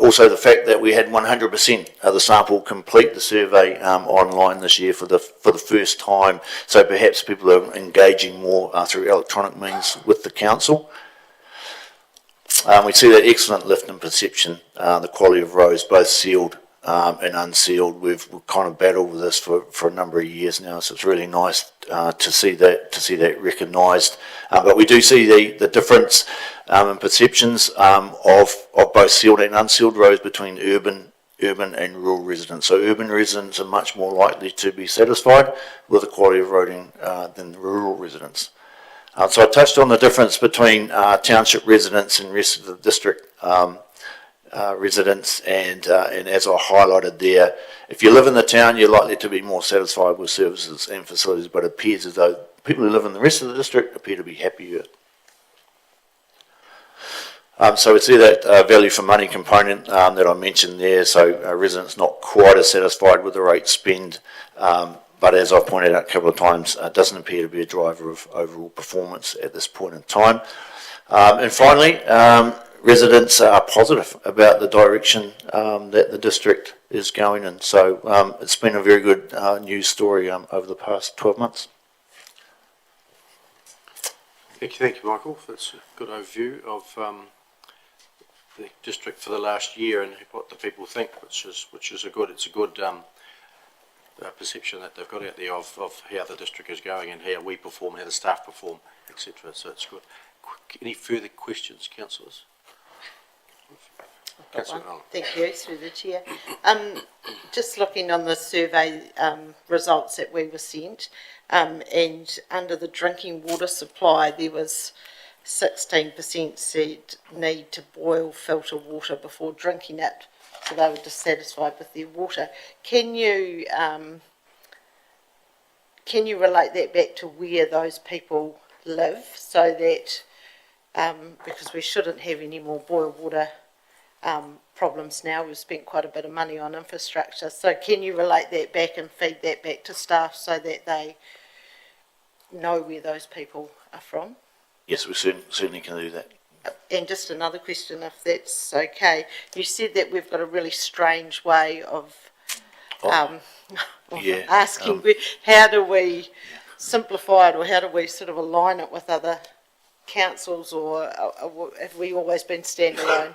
also the fact that we had 100% of the sample complete the survey online this year for the first time. So perhaps people are engaging more through electronic means with the council. We see that excellent lift in perception, the quality of roads, both sealed and unsealed. We've kind of battled with this for a number of years now, so it's really nice to see that recognised. But we do see the difference in perceptions of both sealed and unsealed roads between urban and rural residents. So urban residents are much more likely to be satisfied with the quality of roading than rural residents. So I touched on the difference between township residents and rest of the district residents, and as I highlighted there, if you live in the town, you're likely to be more satisfied with services and facilities, but it appears as though people who live in the rest of the district appear to be happier. So we see that value for money component that I mentioned there, so residents not quite as satisfied with the rate spend, but as I've pointed out a couple of times, doesn't appear to be a driver of overall performance at this point in time. And finally, residents are positive about the direction that the district is going in. So it's been a very good news story over the past 12 months. Thank you, Michael. That's a good overview of the district for the last year and what the people think, which is a good perception that they've got out there of how the district is going and how we perform, how the staff perform, etc. So it's good. Any further questions, councillors? Thank you, through the chair. Just looking on the survey results that we were sent, and under the drinking water supply, there was 16% said need to boil filter water before drinking it, so they were dissatisfied with their water. Can you relate that back to where those people live, so that because we shouldn't have any more boiled water problems now? We've spent quite a bit of money on infrastructure, so can you relate that back and feed that back to staff so that they know where those people are from? Yes, we certainly can do that. And just another question, if that's okay. You said that we've got a really strange way of asking, how do we simplify it, or how do we sort of align it with other councils, or have we always been standalone?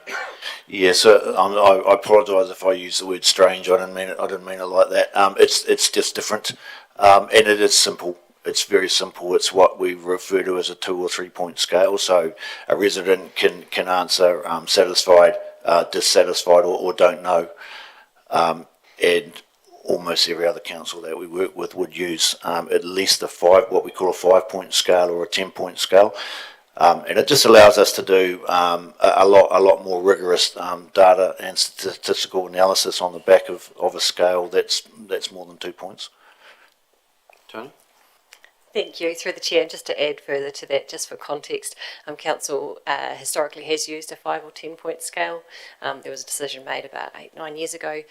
Yeah, so I apologise if I use the word strange. I didn't mean it like that. It's just different, and it is simple. It's very simple. It's what we refer to as a 2 or 3 point scale. So a resident can answer satisfied, dissatisfied, or don't know, and almost every other council that we work with would use at least what we call a 5 point scale or a 10 point scale. And it just allows us to do a lot more rigorous data and statistical analysis on the back of a scale that's more than 2 points. Tony? Thank you. Through the chair, and just to add further to that, just for context, council historically has used a 5 or 10 point scale. There was a decision made about 8-9 years ago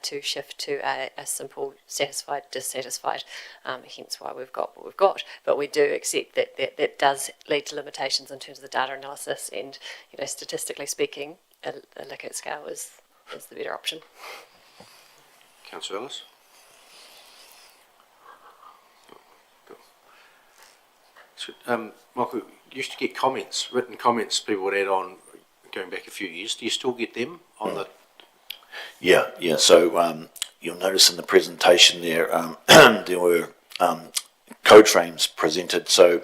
to shift to a simple satisfied, dissatisfied, hence why we've got what we've got. But we do accept that does lead to limitations in terms of the data analysis, and statistically speaking, a Likert scale is the better option. Councillor Ellis? Michael, you used to get comments, written comments people would add on going back a few years. Do you still get them on the... Yeah. So you'll notice in the presentation there, there were code frames presented. So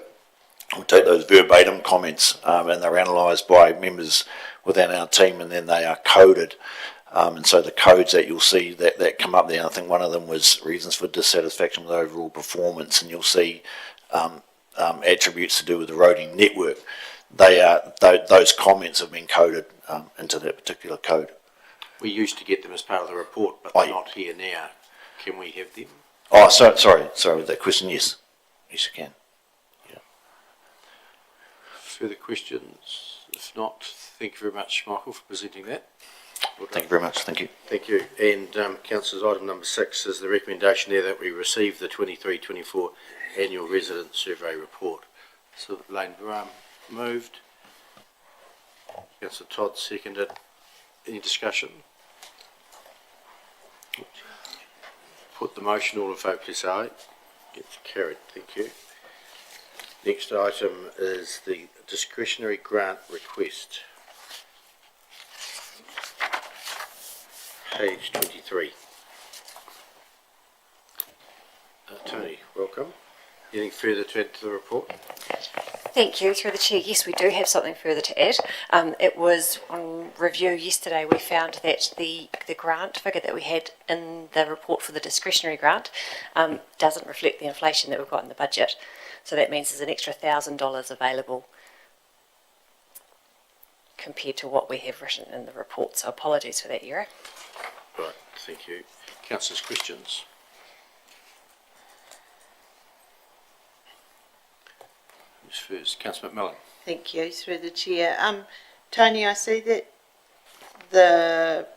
we'll take those verbatim comments and they're analysed by members within our team, and then they are coded. And so the codes that you'll see that come up there, I think one of them was reasons for dissatisfaction with overall performance, and you'll see attributes to do with the roading network. Those comments have been coded into that particular code. We used to get them as part of the report, but they're not here now. Can we have them? Oh, sorry with that question. Yes, you can. Yeah. Further questions? If not, thank you very much, Michael, for presenting that. Thank you very much. Thank you. Thank you. And councillors, item number 6 is the recommendation there that we receive the 23-24 annual resident survey report. So Lane Brown moved. Councillor Todd seconded. Any discussion? Put the motion, all in favour, please say aye. It's carried. Thank you. Next item is the discretionary grant request. Page 23. Tony, welcome. Anything further to add to the report? Thank you. Through the chair, yes, we do have something further to add. It was on review yesterday, we found that the grant figure that we had in the report for the discretionary grant doesn't reflect the inflation that we've got in the budget. So that means there's an extra $1,000 available compared to what we have written in the report. So apologies for that error. Right, thank you. Councillors, questions? Who's first? Councillor McMillan. Thank you, through the chair. Tony, I see that the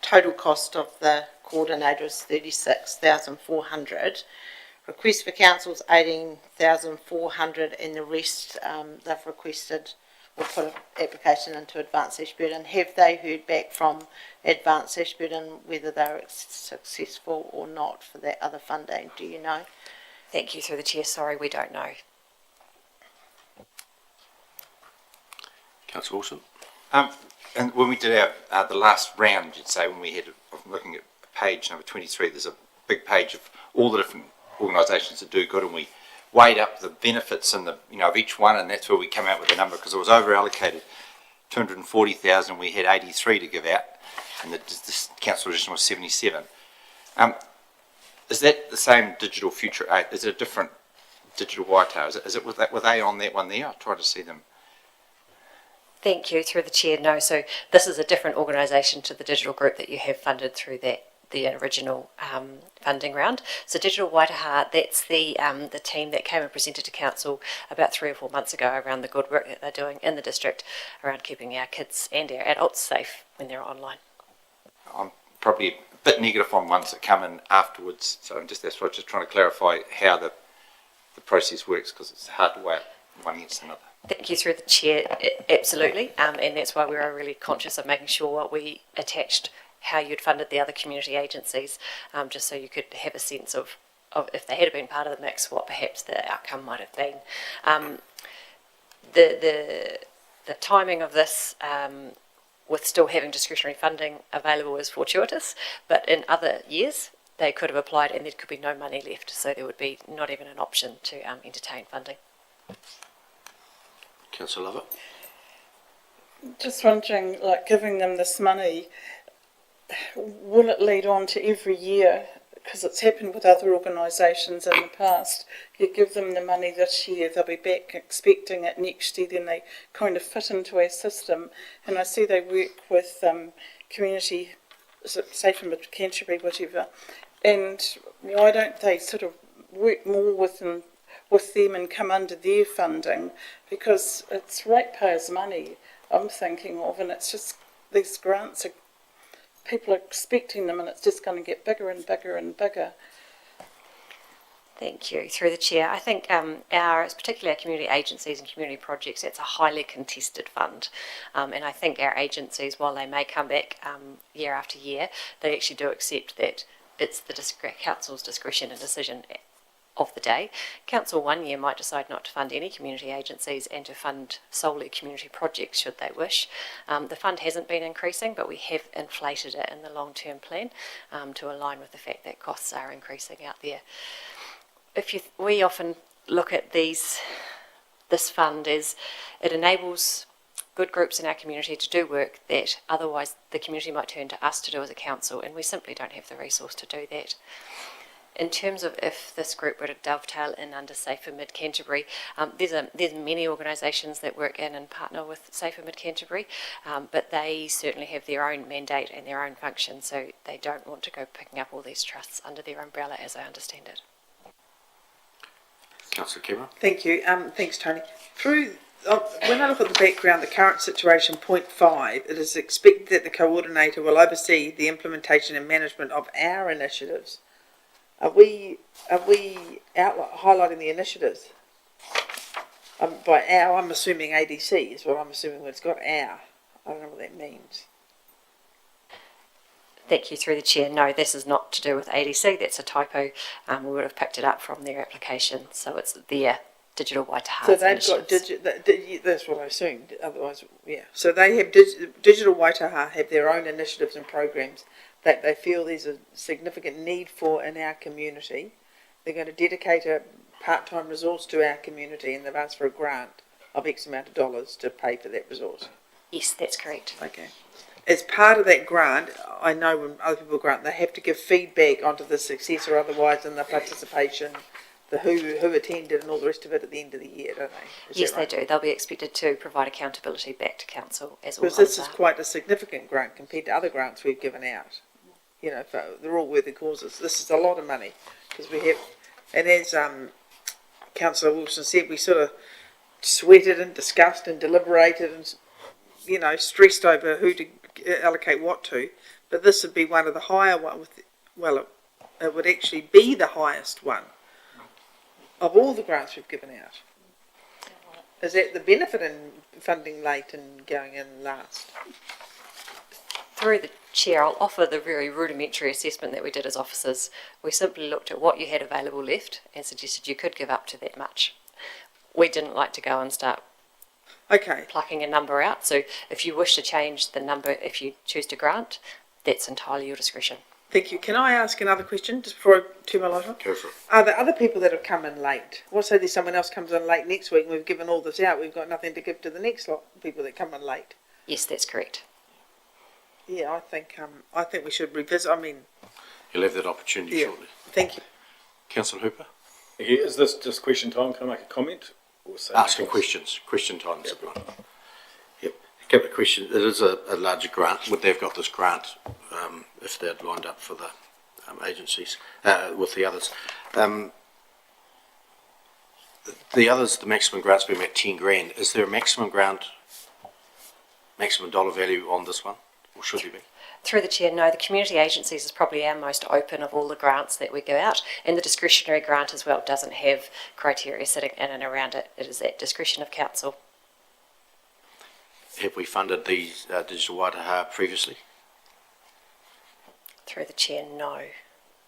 total cost of the coordinator is $36,400. Request for council's $18,400, and the rest they've requested or put an application into Advance Ashburton. Have they heard back from Advance Ashburton whether they're successful or not for that other funding? Do you know? Thank you. Through the chair, sorry, we don't know. Councillor Wilson. And when we did our the last round, you'd say, when we had looking at page number 23, there's a big page of all the different organisations that do good, and we weighed up the benefits and the of each one, and that's where we came out with the number, because it was over allocated 240,000. We had 83 to give out, and the council edition was 77. Is that the same Digital Future 8? Is it a different Digital Waitaha? Were they on that one there? I tried to see them. Thank you. Through the chair, no. So this is a different organisation to the digital group that you have funded through the original funding round. So Digital Waitaha, that's the team that came and presented to council about 3 or 4 months ago around the good work that they're doing in the district around keeping our kids and our adults safe when they're online. I'm probably a bit negative on ones that come in afterwards, so that's why I'm just trying to clarify how the process works, because it's hard to weigh up one against another. Thank you. Through the chair, absolutely, and that's why we were really conscious of making sure we attached how you'd funded the other community agencies, just so you could have a sense of if they had been part of the mix, what perhaps the outcome might have been. The timing of this, with still having discretionary funding available, is fortuitous, but in other years they could have applied and there could be no money left, so there would be not even an option to entertain funding. Councillor Lovett. Just wondering, like, giving them this money, will it lead on to every year because it's happened with other organisations in the past. You give them the money this year, they'll be back expecting it next year, then they kind of fit into our system. And I see they work with community, Safer Mid Canterbury, whatever. And why don't they sort of work more with them and come under their funding? Because it's ratepayers' money I'm thinking of, and it's just these grants are, people are expecting them, and it's just going to get bigger and bigger and bigger. Thank you. Through the chair, I think particularly our community agencies and community projects, it's a highly contested fund. And I think our agencies, while they may come back year after year, they actually do accept that it's the council's discretion and decision of the day. Council one year might decide not to fund any community agencies and to fund solely community projects should they wish. The fund hasn't been increasing, but we have inflated it in the long-term plan to align with the fact that costs are increasing out there. We often look at this fund as it enables good groups in our community to do work that otherwise the community might turn to us to do as a council, and we simply don't have the resource to do that. In terms of if this group were to dovetail in under Safer Mid Canterbury, there's many organisations that work in and partner with Safer Mid Canterbury, but they certainly have their own mandate and their own function, so they don't want to go picking up all these trusts under their umbrella, as I understand it. Councillor Cameron. Thank you. Thanks, Tony. When I look at the background, the current situation, point 5, it is expected that the coordinator will oversee the implementation and management of our initiatives. Are we highlighting the initiatives? By our, I'm assuming ADC is what I'm assuming when it's got our. I don't know what that means. Thank you, through the chair. No, this is not to do with ADC. That's a typo. We would have picked it up from their application. So it's their Digital Waitaha. So they've got that's what I assumed. Otherwise, yeah. So they have Digital Waitaha have their own initiatives and programs that they feel there's a significant need for in our community. They're going to dedicate a part-time resource to our community, and they've asked for a grant of X amount of dollars to pay for that resource. Yes, that's correct. Okay. As part of that grant, I know when other people grant, they have to give feedback onto the success or otherwise in the participation, the who attended and all the rest of it at the end of the year, don't they? Yes, they do. They'll be expected to provide accountability back to council as well. Because this is quite a significant grant compared to other grants we've given out. You know, they're all worthy causes. This is a lot of money because we have, and as Councillor Wilson said, we sort of sweated and discussed and deliberated and, you know, stressed over who to allocate what to. But this would be one of the higher ones. Well, it would actually be the highest one of all the grants we've given out. Is that the benefit in funding late and going in last? Through the chair, I'll offer the very rudimentary assessment that we did as officers. We simply looked at what you had available left and suggested you could give up to that much. We didn't like to go and start plucking a number out. So if you wish to change the number, if you choose to grant, that's entirely your discretion. Thank you. Can I ask another question just before I turn my light on? Go for it. Are there other people that have come in late? What say there's someone else comes in late next week and we've given all this out, we've got nothing to give to the next lot of people that come in late? Yes, that's correct. Yeah, I think we should revisit. I mean, you'll have that opportunity shortly. Thank you. Councillor Hooper. Is this just question time? Can I make a comment? Or say Asking questions. Question time. Yep. A couple of questions. It is a larger grant. Would they have got this grant if they'd lined up for the agencies with the others? The others, the maximum grant's been at 10 grand. Is there a maximum grant, maximum dollar value on this one? Or should there be? Through the chair, no, the community agencies is probably our most open of all the grants that we give out, and the discretionary grant as well doesn't have criteria sitting in and around it. It is at discretion of council. Have we funded the Digital Waitaha previously? Through the chair, no.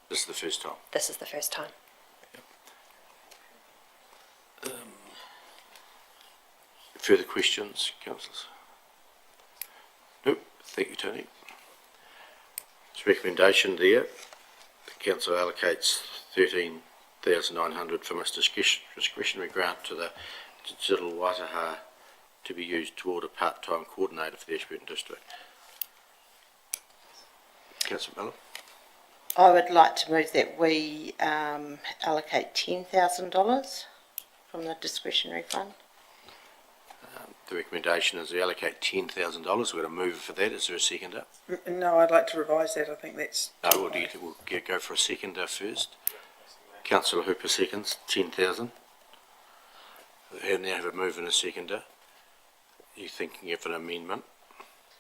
This is the first time? This is the first time. Further questions, councillors? Nope. Thank you, Tony. This recommendation there, the council allocates 13,900 from its discretionary grant to the Digital Waitaha to be used toward a part-time coordinator for the Ashburton district. Councillor Miller. I would like to move that we allocate $10,000 from the discretionary fund. The recommendation is to allocate $10,000. We're going to move for that. Is there a seconder? No, I'd like to revise that. I think that's. No, we'll go for a seconder first. Councillor Hooper seconds, 10,000. We now have a move and a seconder. Are you thinking of an amendment?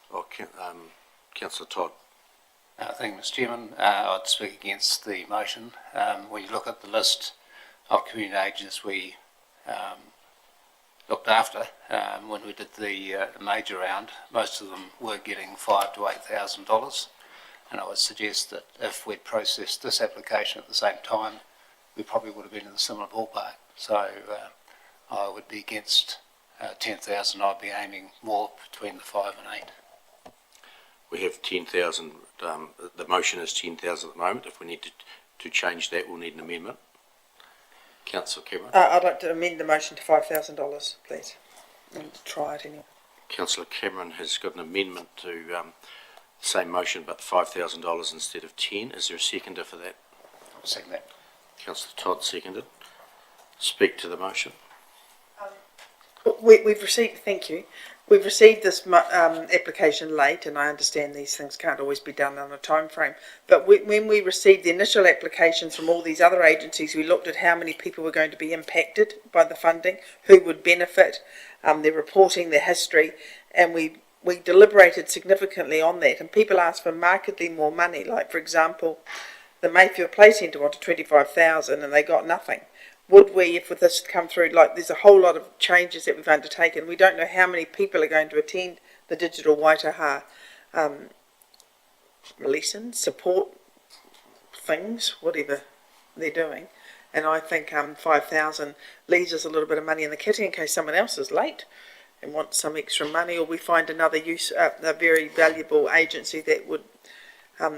Or Councillor Todd? Thank you, Mr Chairman. I'd speak against the motion. When you look at the list of community agents we looked after when we did the major round, most of them were getting $5,000 to $8,000, and I would suggest that if we'd processed this application at the same time, we probably would have been in the similar ballpark. So I would be against 10,000. I'd be aiming more between the 5 and 8. We have 10,000. The motion is 10,000 at the moment. If we need to change that, we'll need an amendment. Councillor Cameron. I'd like to amend the motion to $5,000, please, and try it anyway. Councillor Cameron has got an amendment to the same motion, but $5,000 instead of 10. Is there a seconder for that? I'll second that. Councillor Todd seconded. Speak to the motion. We've received, thank you, we've received this application late, and I understand these things can't always be done on a time frame, but when we received the initial applications from all these other agencies, we looked at how many people were going to be impacted by the funding, who would benefit, their reporting, their history, and we deliberated significantly on that, and people asked for markedly more money. Like, for example, the Mayfield Play Centre wanted $25,000 and they got nothing. Would we, if this had come through, like there's a whole lot of changes that we've undertaken, we don't know how many people are going to attend the digital Waitaha lessons, support things, whatever they're doing. And I think 5,000 leaves us a little bit of money in the kitty in case someone else is late and wants some extra money, or we find another use, a very valuable agency that would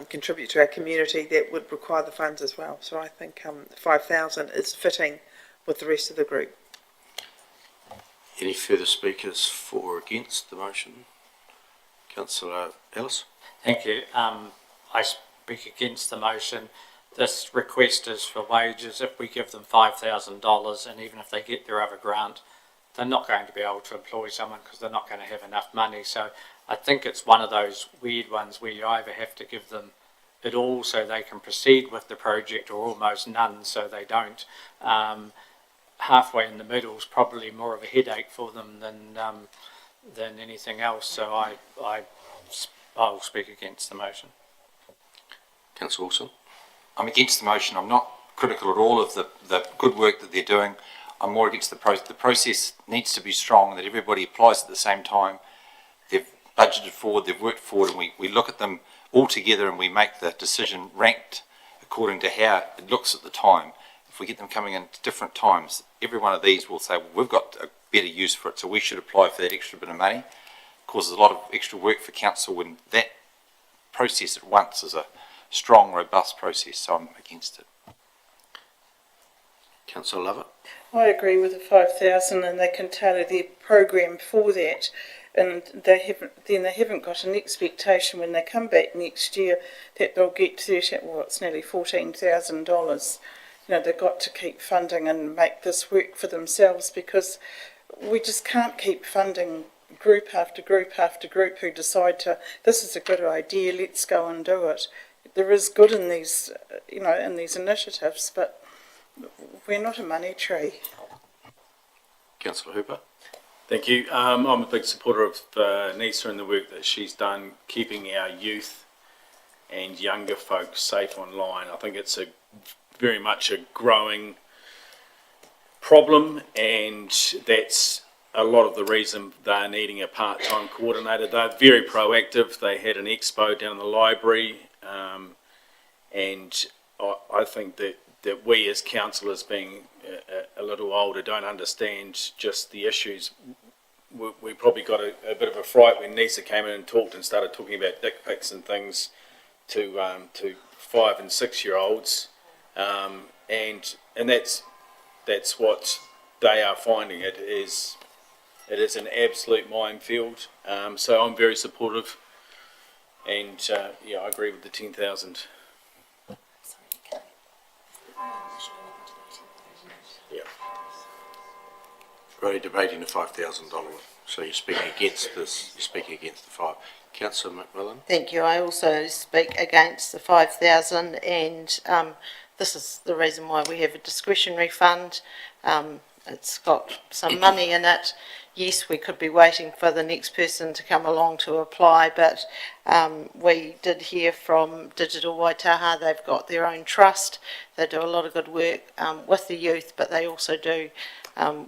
contribute to our community that would require the funds as well. So I think 5,000 is fitting with the rest of the group. Any further speakers for or against the motion? Councillor Ellis. Thank you. I speak against the motion. This request is for wages. If we give them $5,000, and even if they get their other grant, they're not going to be able to employ someone because they're not going to have enough money. So I think it's one of those weird ones where you either have to give them it all so they can proceed with the project, or almost none so they don't. Halfway in the middle is probably more of a headache for them than anything else. So I'll speak against the motion. Councillor Wilson. I'm against the motion. I'm not critical at all of the good work that they're doing. I'm more against the process. The process needs to be strong, that everybody applies at the same time. They've budgeted forward, they've worked forward, and we look at them all together and we make the decision ranked according to how it looks at the time. If we get them coming in at different times, every one of these will say, well, we've got a better use for it, so we should apply for that extra bit of money. It causes a lot of extra work for council when that process at once is a strong, robust process, so I'm against it. Councillor Lovett. I agree with the 5,000, and they can tailor their program for that. And they haven't got an expectation when they come back next year that they'll get it's nearly $14,000. You know, they've got to keep funding and make this work for themselves, because we just can't keep funding group after group after group who decide this is a good idea, let's go and do it. There is good in these, in these initiatives, but we're not a money tree. Councillor Hooper. Thank you. I'm a big supporter of Nisa and the work that she's done keeping our youth and younger folks safe online. I think it's very much a growing problem, and that's a lot of the reason they're needing a part-time coordinator. They're very proactive. They had an expo down in the library, and I think that we as councillors, being a little older, don't understand just the issues. We probably got a bit of a fright when Nisa came in and talked and started talking about dick pics and things to 5 and 6 year olds, and that's what they are finding. It is an absolute minefield. So I'm very supportive, and I agree with the 10,000. We're only debating the $5,000, so you're speaking against this, you're speaking against the five. Councillor McMillan? Thank you. I also speak against the 5,000, and this is the reason why we have a discretionary fund. It's got some money in it. Yes, we could be waiting for the next person to come along to apply, but we did hear from Digital Waitaha. They've got their own trust. They do a lot of good work with the youth, but they also do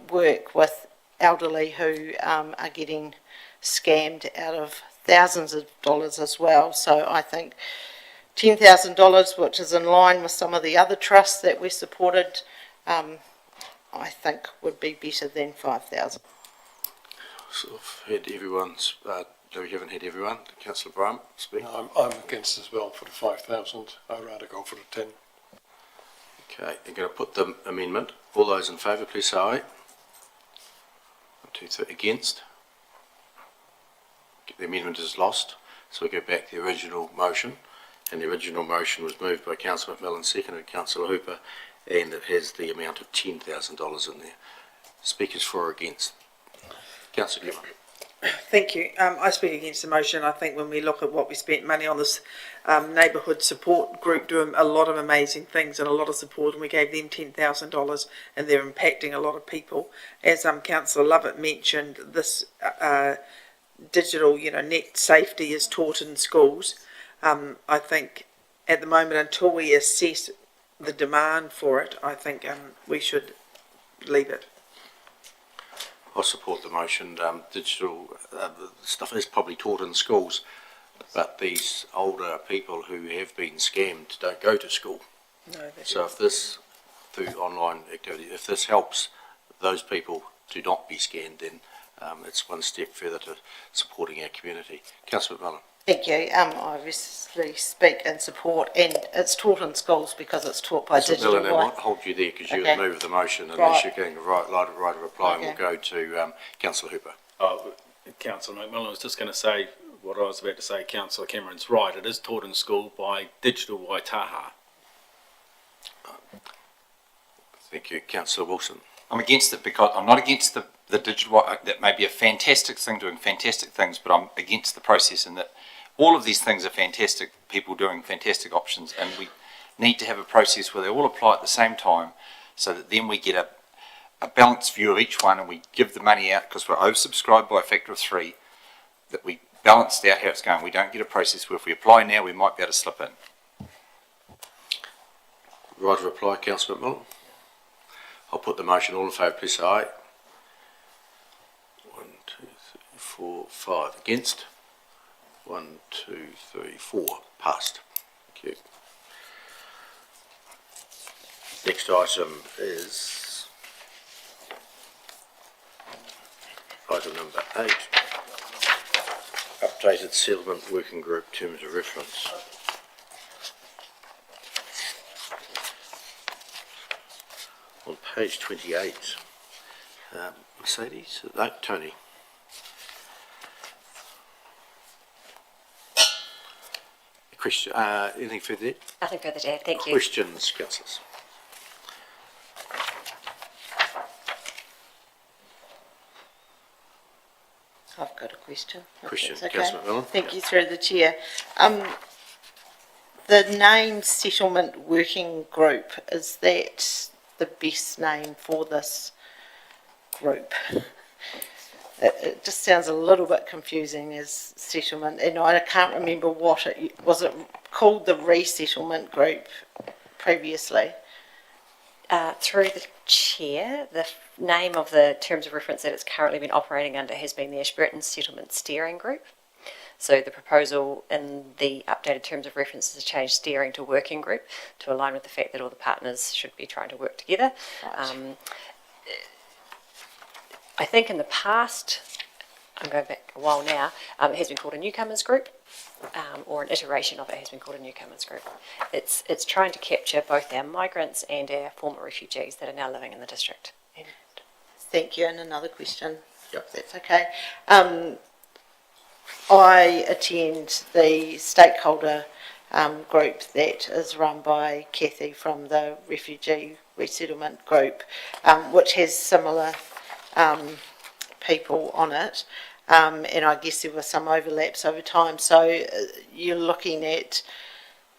work with elderly who are getting scammed out of thousands of dollars as well. So I think $10,000, which is in line with some of the other trusts that we supported, I think would be better than 5,000. So I've had everyone's, we haven't had everyone. Councillor Bryant, speak. No, I'm against as well for the 5,000. I'd rather go for the 10. Okay, I'm going to put the amendment. All those in favour, please say aye. 1, 2, 3, against. The amendment is lost, so we go back to the original motion, and the original motion was moved by Councillor McMillan, seconded by Councillor Hooper, and it has the amount of $10,000 in there. Speakers for or against? Councillor Gilman. Thank you. I speak against the motion. I think when we look at what we spent money on this neighbourhood support group doing a lot of amazing things and a lot of support, and we gave them $10,000 and they're impacting a lot of people. As Councillor Lovett mentioned, this digital, net safety is taught in schools. I think at the moment, until we assess the demand for it, I think we should leave it. I support the motion. Digital stuff is probably taught in schools, but these older people who have been scammed don't go to school. No, so if this, through online activity, if this helps those people to not be scammed, then it's one step further to supporting our community. Councillor McMillan. Thank you. I obviously speak in support, and it's taught in schools because it's taught by Digital. Miller, I won't hold you there because you move the motion unless you're getting a right of reply, and we'll go to Councillor Hooper. Councillor McMillan, I was just going to say what I was about to say. Councillor Cameron's right. It is taught in school by Digital Waitaha. Thank you. Councillor Wilson. I'm against it because I'm not against the digital. That may be a fantastic thing, doing fantastic things, but I'm against the process in that all of these things are fantastic, people doing fantastic options, and we need to have a process where they all apply at the same time so that then we get a balanced view of each one and we give the money out because we're oversubscribed by a factor of 3, that we balanced out how it's going. We don't get a process where if we apply now, we might be able to slip in. Right of reply, Councillor McMillan. I'll put the motion. All in favour, please say aye. 1, 2, 3, 4, 5. Against? 1, 2, 3, 4. Passed. Thank you. Next item is item number 8. Updated settlement working group terms of reference. On page 28, Mercedes? No, Tony. Question, anything further there? Nothing further to add, thank you. Questions, councillors? I've got a question. Question, Okay. Councillor McMillan. Thank you through the chair. The name Settlement Working Group, is that the best name for this group? It just sounds a little bit confusing as settlement, and I can't remember what it was. It called the Resettlement Group previously? Through the chair, the name of the terms of reference that it's currently been operating under has been the Ashburton Settlement Steering Group. So the proposal in the updated terms of reference is to change steering to working group to align with the fact that all the partners should be trying to work together. Right. I think in the past, I'm going back a while now, it has been called a newcomers group, or an iteration of it has been called a newcomers group. It's trying to capture both our migrants and our former refugees that are now living in the district. Thank you. And another question, if that's okay. I attend the stakeholder group that is run by Kathy from the Refugee Resettlement Group, which has similar people on it. And I guess there were some overlaps over time. So you're looking at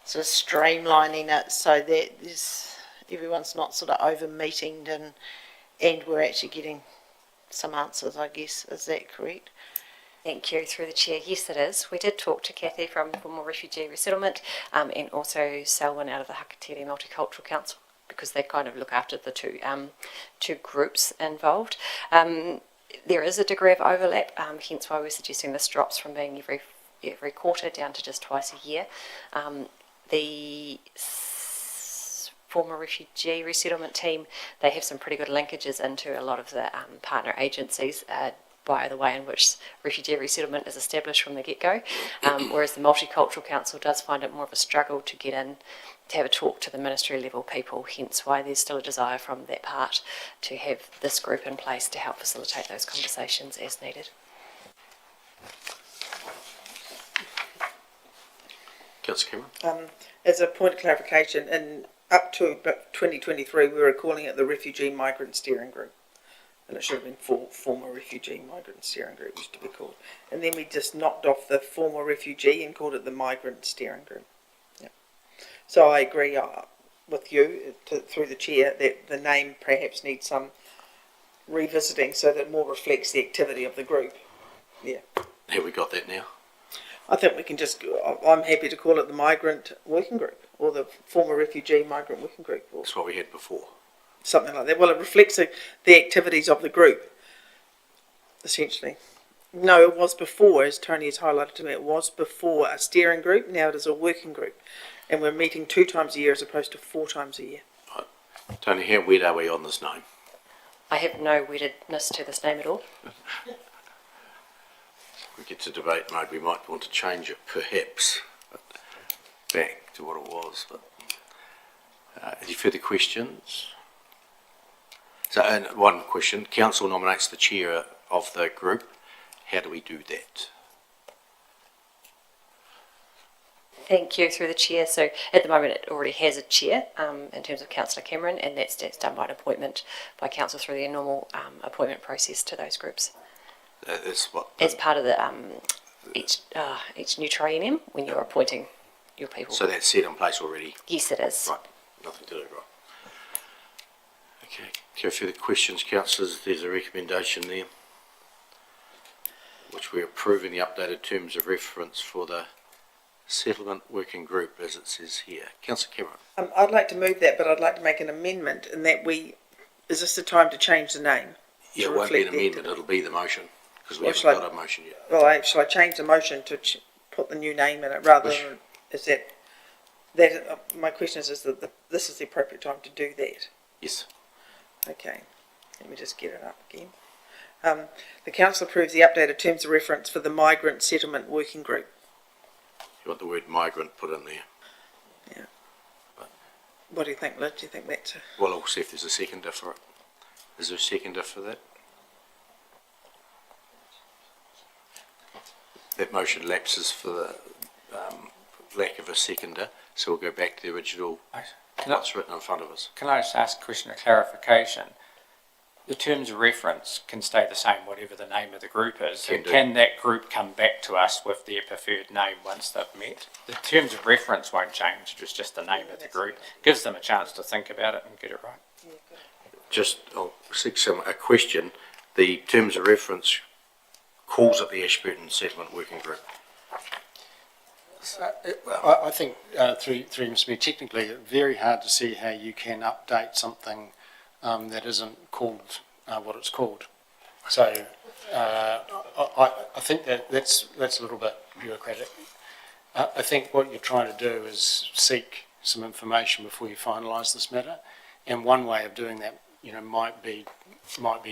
sort of streamlining it so that everyone's not sort of over meetinged and we're actually getting some answers, I guess. Is that correct? Thank you. Through the chair, yes it is. We did talk to Kathy from Former Refugee Resettlement and also Selwyn out of the Hakatere Multicultural Council, because they kind of look after the two groups involved. There is a degree of overlap, hence why we're suggesting this drops from being every quarter down to just twice a year. The Former Refugee Resettlement team, they have some pretty good linkages into a lot of the partner agencies by the way in which refugee resettlement is established from the get-go, whereas the Multicultural Council does find it more of a struggle to get in to have a talk to the ministry level people, hence why there's still a desire from that part to have this group in place to help facilitate those conversations as needed. Councillor Cameron? As a point of clarification, up to 2023, we were calling it the Refugee Migrant Steering Group. And it should have been Former Refugee Migrant Steering Group, used to be called. And then we just knocked off the Former Refugee and called it the Migrant Steering Group. Yeah. So I agree with you, through the chair, that the name perhaps needs some revisiting so that it more reflects the activity of the group. Yeah. Have we got that now? I think we can just, I'm happy to call it the Migrant Working Group or the Former Refugee Migrant Working Group. Or That's what we had before. something like that. Well, it reflects the activities of the group, essentially. No, it was before, as Tony has highlighted to me, it was before a steering group. Now it is a working group. And we're meeting 2 times a year as opposed to 4 times a year. Right. Tony, how wed are we on this name? I have no weddedness to this name at all. If we get to debate mode, we might want to change it, perhaps, back to what it was. But any further questions? So, and one question, council nominates the chair of the group. How do we do that? Thank you, through the chair. So at the moment it already has a chair in terms of Councillor Cameron, and that's done by an appointment by council through the normal appointment process to those groups. That's what. As part of the each new triennium when you're appointing your people. So that's set in place already? Yes, it is. Right, nothing to do, right. Okay, okay, further questions, councillors? There's a recommendation there, which we're approving the updated terms of reference for the settlement working group, as it says here. Councillor Cameron? I'd like to move that, but I'd like to make an amendment in that is this the time to change the name? Yeah, it won't be an amendment, it'll be the motion, because we haven't got a motion yet. Well, shall I change the motion to put the new name in it rather than, is that my question is that this is the appropriate time to do that? Yes. Okay, let me just get it up again. The council approves the updated terms of reference for the Migrant Settlement Working Group. You want the word migrant put in there? Yeah. What do you think, Liz? Do you think that's Well, I'll see if there's a seconder for it. Is there a seconder for that? That motion lapses for the lack of a seconder, so we'll go back to the original, what's written in front of us. Can I just ask a question of clarification? The terms of reference can stay the same, whatever the name of the group is. Can that group come back to us with their preferred name once they've met? The terms of reference won't change, it's just the name of the group. Gives them a chance to think about it and get it right. Just, I'll seek a question. The terms of reference calls it the Ashburton Settlement Working Group. I think through Mr. Mayor, technically very hard to see how you can update something that isn't called what it's called. So I think that's a little bit bureaucratic. I think what you're trying to do is seek some information before you finalise this matter, and one way of doing that, might be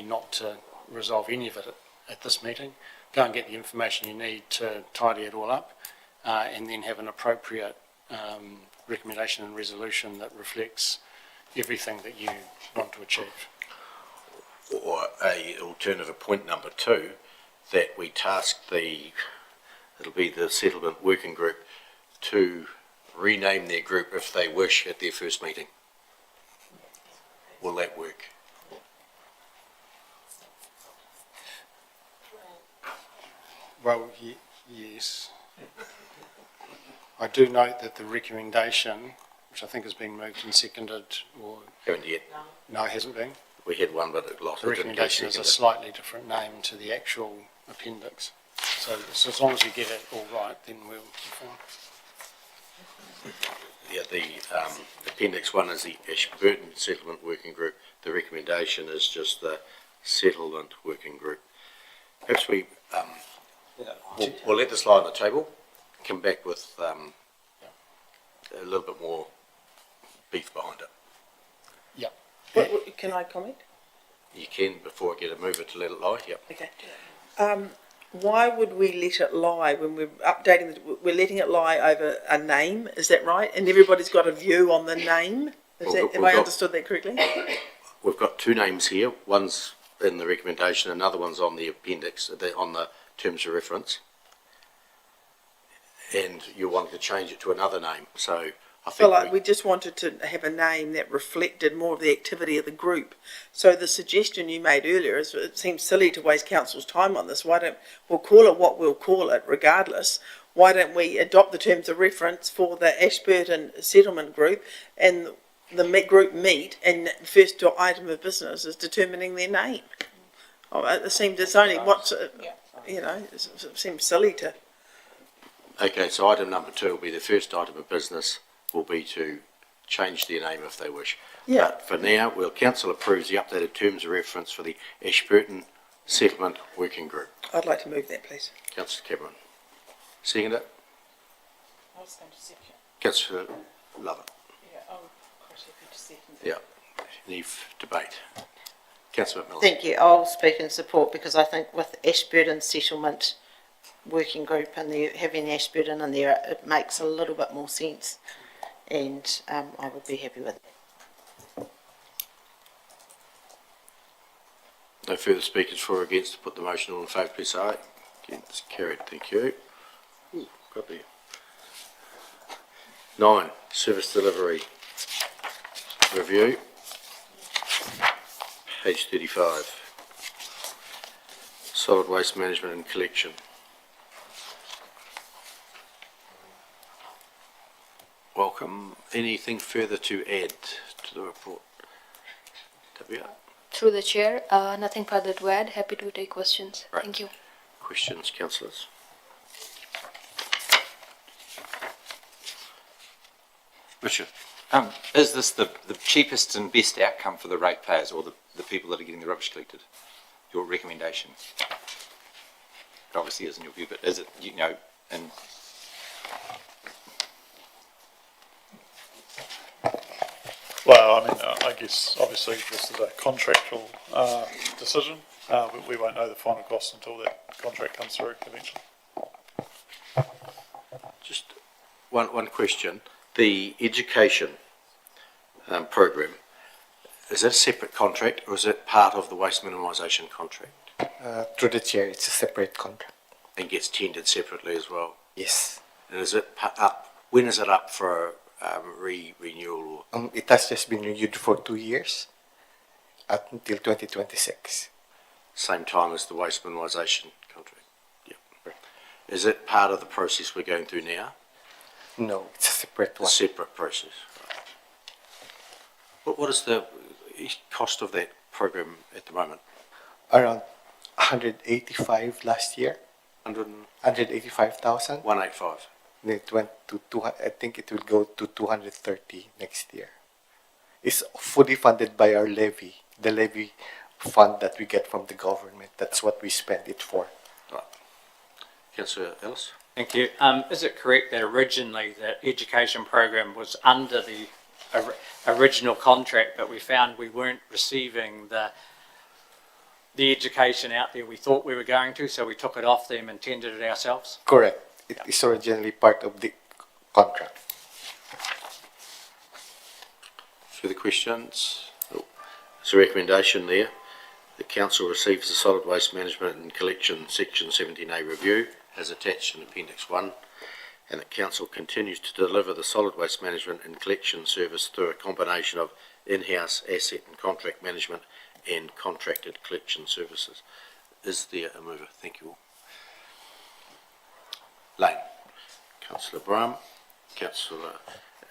not to resolve any of it at this meeting. Go and get the information you need to tidy it all up, and then have an appropriate recommendation and resolution that reflects everything that you want to achieve. Or a alternative point number 2, that we task it'll be the Settlement Working Group to rename their group if they wish at their first meeting. Will that work? Well, yes. I do note that the recommendation, which I think has been moved and seconded, or Haven't yet. no, it hasn't been. We had one, but it lost. The It didn't get recommendation is a seconded. slightly different name to the actual appendix. So as long as we get it all right, then we'll be fine. Yeah, the appendix 1 is the Ashburton Settlement Working Group. The recommendation is just the Settlement Working Group. Perhaps we'll let this lie on the table, come back with a little bit more beef behind it. Can I comment? You can, before I get a mover to let it lie, yep. Okay. Why would we let it lie when we're updating, we're letting it lie over a name, is that right? And everybody's got a view on the name? Have I understood that correctly? We've got two names here. One's in the recommendation, another one's on the appendix, on the terms of reference. And you wanted to change it to another name, so I think... Well, we just wanted to have a name that reflected more of the activity of the group. So the suggestion you made earlier is, it seems silly to waste council's time on this. We'll call it what we'll call it regardless. Why don't we adopt the terms of reference for the Ashburton Settlement Group, and the group meet, and the first item of business is determining their name. It seems it's only it seems silly to... Okay, so item number 2 will be the first item of business, will be to change their name if they wish. Yeah. But for now, council approves the updated terms of reference for the Ashburton Settlement Working Group. I'd like to move that, please. Councillor Cameron. Second it? I was going to second. Councillor Lovett. Yeah, I'm quite happy to second. Yeah. Any debate? Councillor McMillan. Thank you. I'll speak in support because I think with Ashburton Settlement Working Group and having Ashburton in there, it makes a little bit more sense, and I would be happy with it. No further speakers for or against to put the motion on in favour, please say aye. Against, carried. Thank you. Ooh, got there. 9, service delivery review. Page 35. Solid waste management and collection. Welcome. Anything further to add to the report? WR? Through the chair, nothing further to add. Happy to take questions. Right. Thank you. Questions, councillors? Richard? Is this the cheapest and best outcome for the ratepayers or the people that are getting the rubbish collected? Your recommendation? It obviously isn't your view, but is it, and Well, I mean, I guess obviously this is a contractual decision. We won't know the final cost until that contract comes through eventually. Just one question. The education program, is that a separate contract or is it part of the waste minimisation contract? Through the chair, it's a separate contract. And gets tendered separately as well? Yes. And is it up, when is it up for renewal? Or? It has just been renewed for 2 years, up until 2026. Same time as the waste minimisation contract? Yep. Is it part of the process we're going through now? No, it's a separate one. A separate process. Right. What is the cost of that program at the moment? Around 185 last year. 185,000. 185. It went to 200. I think it will go to 230 next year. It's fully funded by our levy, the levy fund that we get from the government. That's what we spend it for. Right. Councillor Ellis? Thank you. Is it correct that originally that education program was under the original contract, but we found we weren't receiving the education out there we thought we were going to, so we took it off them and tendered it ourselves? Correct. It is originally part of the contract. Further questions? Oh, there's a recommendation there. The council receives the solid waste management and collection section 17A review as attached in appendix 1, and the council continues to deliver the solid waste management and collection service through a combination of in-house asset and contract management and contracted collection services. Is there a mover? Thank you all. Lane. Councillor Brown, Councillor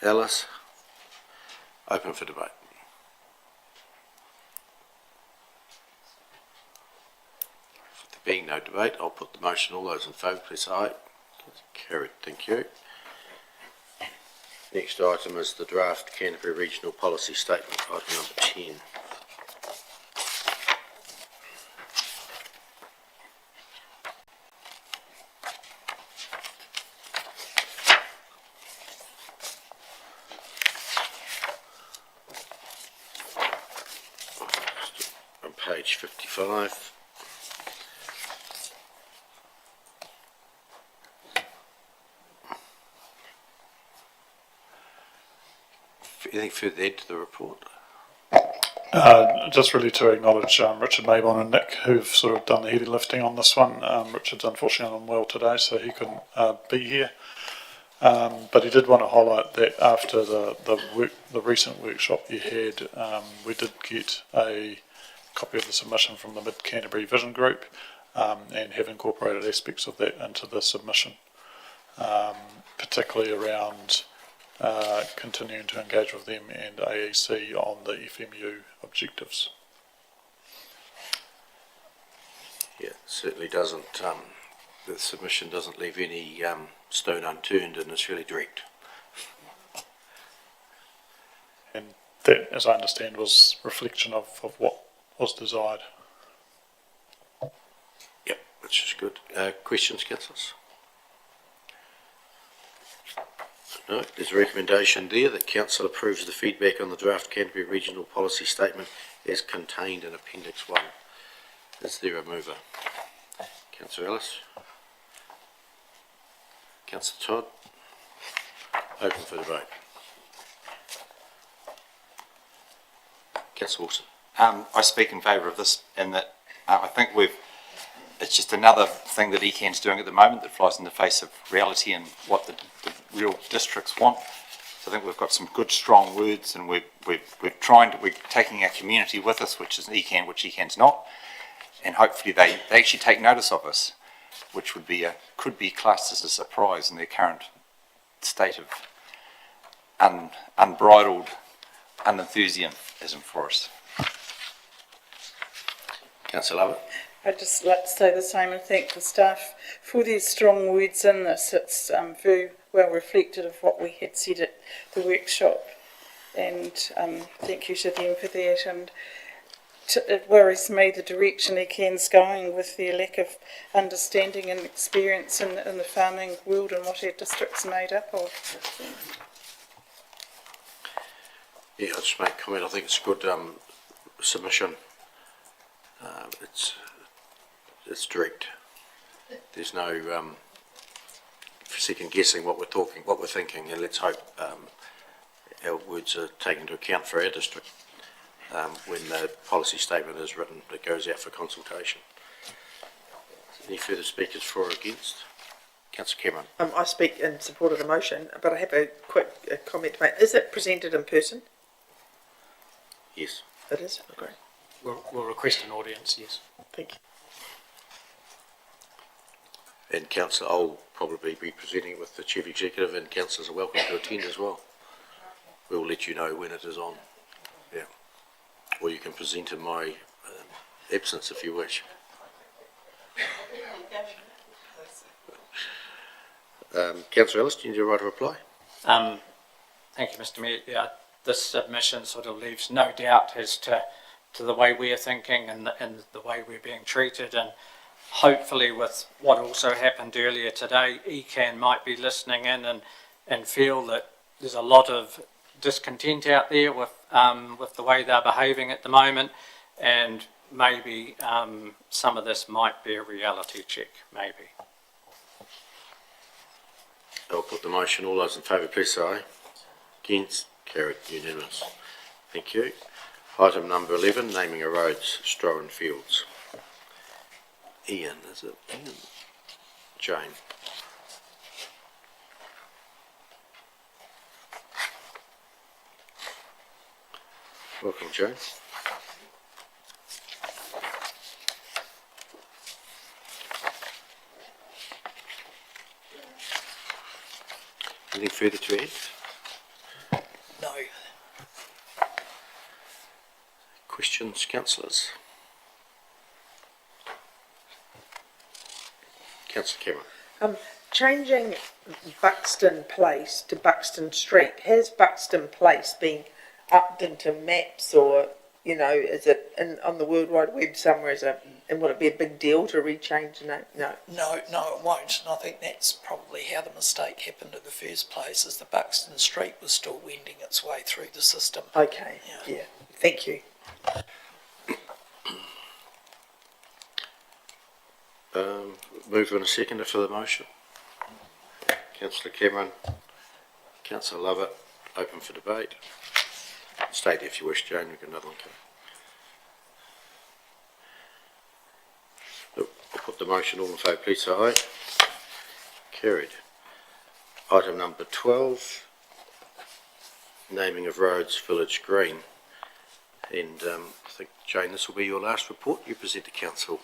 Ellis. Open for debate. There being no debate, I'll put the motion. All those in favour, please say aye. Carried, thank you. Next item is the draft Canterbury Regional Policy Statement, item number 10. On page 55. Anything further to add to the report? Just really to acknowledge Richard Maybon and Nick, who've sort of done the heavy lifting on this one. Richard's unfortunately unwell today, so he couldn't be here. But he did want to highlight that after the recent workshop you had, we did get a copy of the submission from the Mid Canterbury Vision Group, and have incorporated aspects of that into the submission, particularly around continuing to engage with them and AEC on the FMU objectives. Yeah, it certainly doesn't, the submission doesn't leave any stone unturned, and it's really direct. And that, as I understand, was reflection of what was desired. Yep, which is good. Questions, councillors? No, there's a recommendation there that council approves the feedback on the draft Canterbury Regional Policy Statement as contained in Appendix 1. Is there a mover? Councillor Ellis? Councillor Todd? Open for debate. Councillor Wilson? I speak in favour of this, in that I think it's just another thing that ECAN's doing at the moment that flies in the face of reality and what the real districts want. So I think we've got some good, strong words, and we're taking our community with us, which is ECAN, which ECAN's not, and hopefully they actually take notice of us, which could be classed as a surprise in their current state of unbridled unenthusiasm for us. Councillor Lovett? I'd just like to say the same and thank the staff for their strong words in this. It's very well reflected of what we had said at the workshop, and thank you to them for that. And it worries me the direction ECAN's going with their lack of understanding and experience in the farming world and what our district's made up of. Yeah, I'll just make a comment. I think it's a good submission. It's direct. There's no second guessing what we're thinking, and let's hope our words are taken into account for our district when the policy statement is written. It goes out for consultation. Any further speakers for or against? Councillor Cameron. I speak in support of the motion, but I have a quick comment to make. Is it presented in person? Yes. It is? Oh, great. We'll request an audience, yes. Thank you. And councillor, I'll probably be presenting with the Chief Executive, and councillors are welcome to attend as well. We'll let you know when it is on. Yeah. Or you can present in my absence if you wish. Councillor Ellis, do you need a right to reply? Thank you, Mr. Mayor. Yeah, this submission sort of leaves no doubt as to the way we're thinking and the way we're being treated, and hopefully with what also happened earlier today, ECAN might be listening in and feel that there's a lot of discontent out there with the way they're behaving at the moment, and maybe some of this might be a reality check, maybe. I'll put the motion. All those in favour, please say aye. Against? Carried. Unanimous. Thank you. Item number 11, naming of roads, Strohan Fields. Ian, is it Ian? Jane. Welcome, Jane. Anything further to add? No. Questions, councillors? Councillor Cameron. Changing Buxton Place to Buxton Street, has Buxton Place been upped into maps, or, you know, is it on the World Wide Web somewhere, and would it be a big deal to rechange the name? No. No, it won't. And I think that's probably how the mistake happened in the first place, is the Buxton Street was still wending its way through the system. Okay, yeah. Thank you. Move on a seconder for the motion. Councillor Cameron, Councillor Lovett, open for debate. Stay there if you wish, Jane, we've got another one coming. I'll put the motion, all in favour, please say aye. Carried. Item number 12, naming of roads, Village Green. And I think, Jane, this will be your last report. You present to council.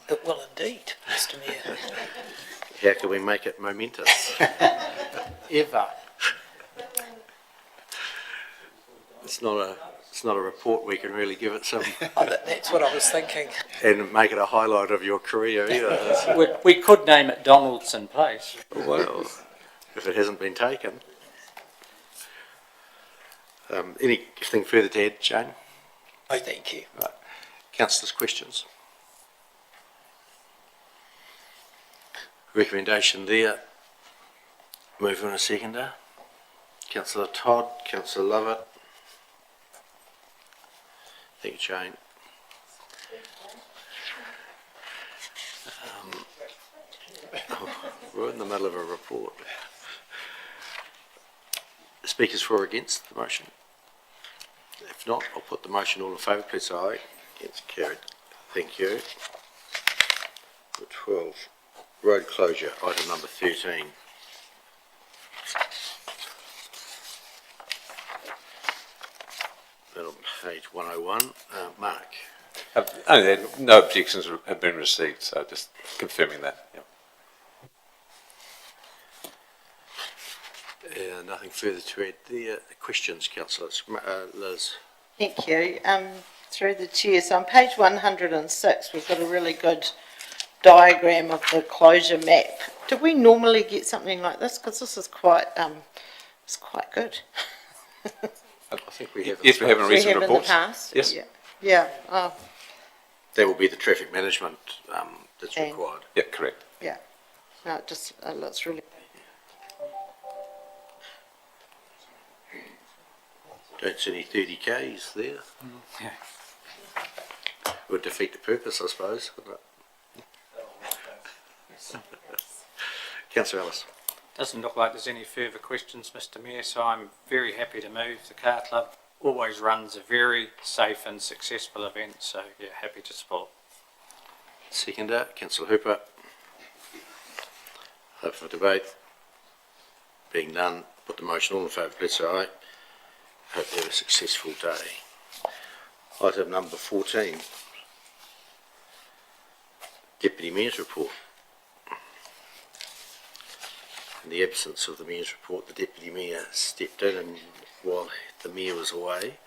It will indeed, Mr Mayor. How can we make it momentous? Ever. It's not a report we can really give it some That's what I was thinking. and make it a highlight of your career either. We could name it Donaldson Place. Well, if it hasn't been taken. Anything further to add, Jane? Oh, thank you. Right. Councillors, questions? Recommendation there. Move on a seconder. Councillor Todd, Councillor Lovett. Thank you, Jane. We're in the middle of a report. Speakers for or against the motion? If not, I'll put the motion. All in favour, please say aye. It's carried. Thank you. 12. Road closure, item number 13. That on page 101. Mark. No objections have been received, so just confirming that. Yep. Nothing further to add there. Questions, councillors? Liz. Thank you. Through the chair, so on page 106, we've got a really good diagram of the closure map. Do we normally get something like this? Because this is quite, it's quite good. I think we have. Yes, we have in recent reports. We have in the past? Yes. Yeah. Oh, That will be the traffic management that's required. Yeah, correct. yeah. No, it just looks really. Don't see any 30Ks there. Yeah. Would defeat the purpose, I suppose, wouldn't it? Councillor Ellis. Doesn't look like there's any further questions, Mr Mayor, so I'm very happy to move. The Car Club always runs a very safe and successful event, so yeah, happy to support. Seconder, Councillor Hooper. Open for debate. Being none, put the motion. All in favour, please say aye. Hope you have a successful day. Item number 14. Deputy Mayor's report. In the absence of the Mayor's report, the Deputy Mayor stepped in and while the Mayor was away,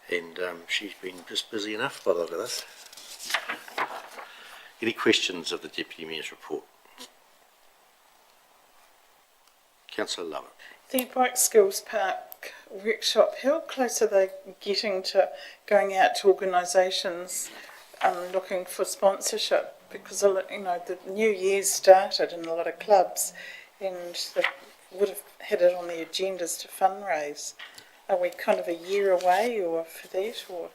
and she's been just busy enough by the look of this. Any questions of the Deputy Mayor's report? Councillor Lovett. The Bike Skills Park workshop, how close are they getting to going out to organisations looking for sponsorship? Because, you know, the new year's started in a lot of clubs and they would have had it on the agendas to fundraise. Are we kind of a year away or for that, or?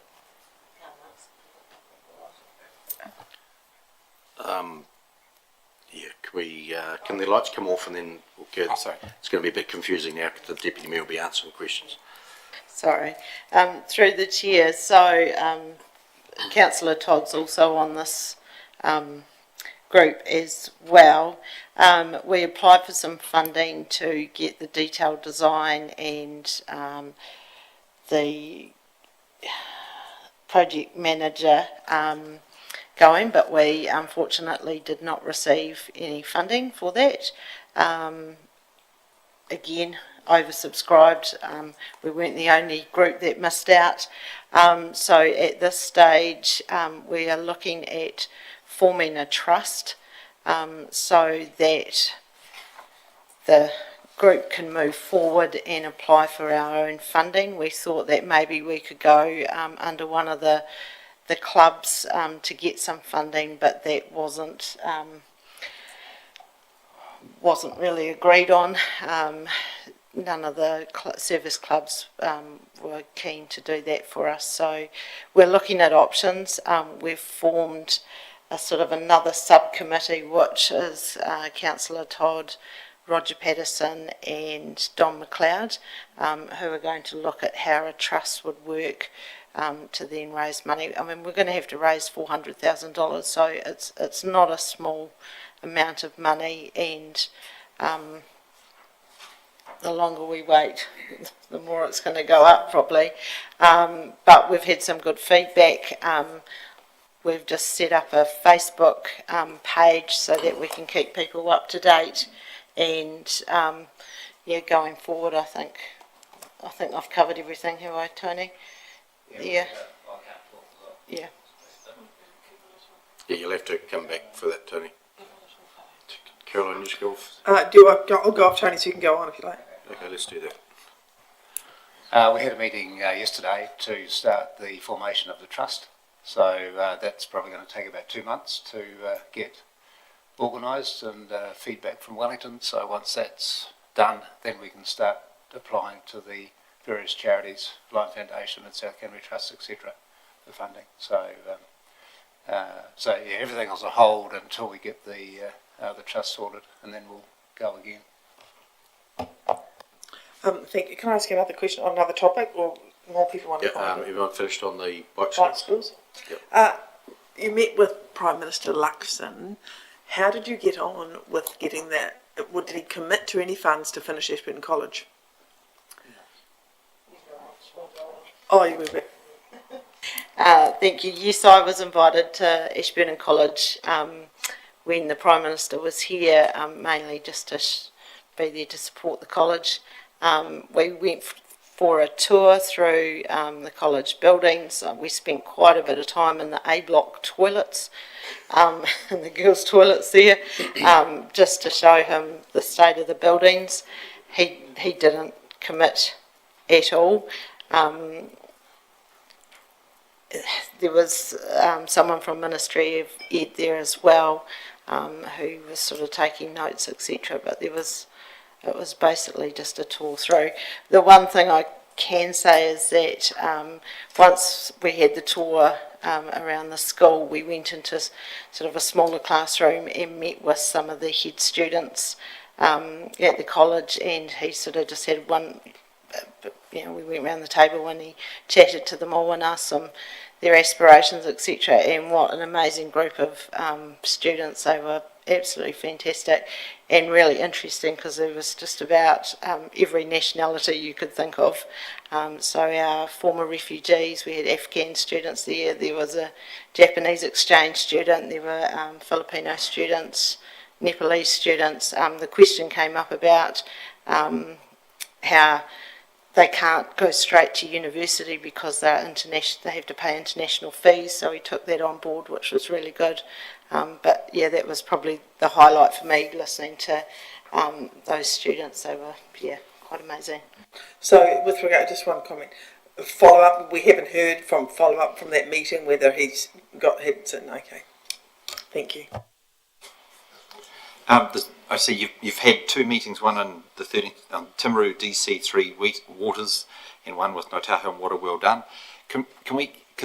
Yeah, can the lights come off and then we'll get, Oh, sorry. it's going to be a bit confusing now because the Deputy Mayor will be answering questions. Sorry. Through the chair, so Councillor Todd's also on this group as well. We applied for some funding to get the detailed design and the project manager going, but we unfortunately did not receive any funding for that. again, oversubscribed. We weren't the only group that missed out. So at this stage, we are looking at forming a trust so that the group can move forward and apply for our own funding. We thought that maybe we could go under one of the clubs to get some funding, but that wasn't really agreed on. None of the service clubs were keen to do that for us, so we're looking at options. We've formed a sort of another subcommittee, which is Councillor Todd, Roger Patterson and Don McLeod, who are going to look at how a trust would work to then raise money. I mean, we're going to have to raise $400,000, so it's not a small amount of money, and the longer we wait, the more it's going to go up probably. But we've had some good feedback. We've just set up a Facebook page so that we can keep people up to date. And yeah, going forward, I think I've covered everything. Have I, Tony? Yeah. Yeah. Yeah, you'll have to come back for that, Tony. Caroline, you just go off. I'll go off, Tony, so you can go on if you like. Okay, let's do that. We had a meeting yesterday to start the formation of the trust. So that's probably going to take about 2 months to get organised and feedback from Wellington. So once that's done, then we can start applying to the various charities, Lion Foundation and South Canterbury Trust, etc., for funding. So yeah, everything is on hold until we get the trust sorted, and then we'll go again. Thank you. Can I ask you another question on another topic, or more people want to Yeah, everyone finished on the bike schools? Yep. You met with Prime Minister Luxon. How did you get on with getting that? Did he commit to any funds to finish Ashburton College? Oh, you were back. Thank you. Yes, I was invited to Ashburton College when the Prime Minister was here, mainly just to be there to support the college. We went for a tour through the college buildings. We spent quite a bit of time in the A block toilets, in the girls' toilets there, just to show him the state of the buildings. He didn't commit at all. There was someone from Ministry of Ed there as well, who was sort of taking notes, etc. But it was basically just a tour through. The one thing I can say is that once we had the tour around the school, we went into sort of a smaller classroom and met with some of the head students at the college, and he sort of just had one, we went around the table and he chatted to them all and asked them their aspirations, etc. And what an amazing group of students. They were absolutely fantastic and really interesting, because there was just about every nationality you could think of. So our former refugees, we had Afghan students there, there was a Japanese exchange student, there were Filipino students, Nepalese students. The question came up about how they can't go straight to university because they're international, they have to pay international fees, so we took that on board, which was really good. But yeah, that was probably the highlight for me, listening to those students. They were, quite amazing. So with regard, just one comment, follow up, we haven't heard from follow up from that meeting whether he's got Hibson. Okay, thank you. I see you've had 2 meetings, one on the 13th, Timaru DC3 waters, and one with Notahu and Water. Well done. Could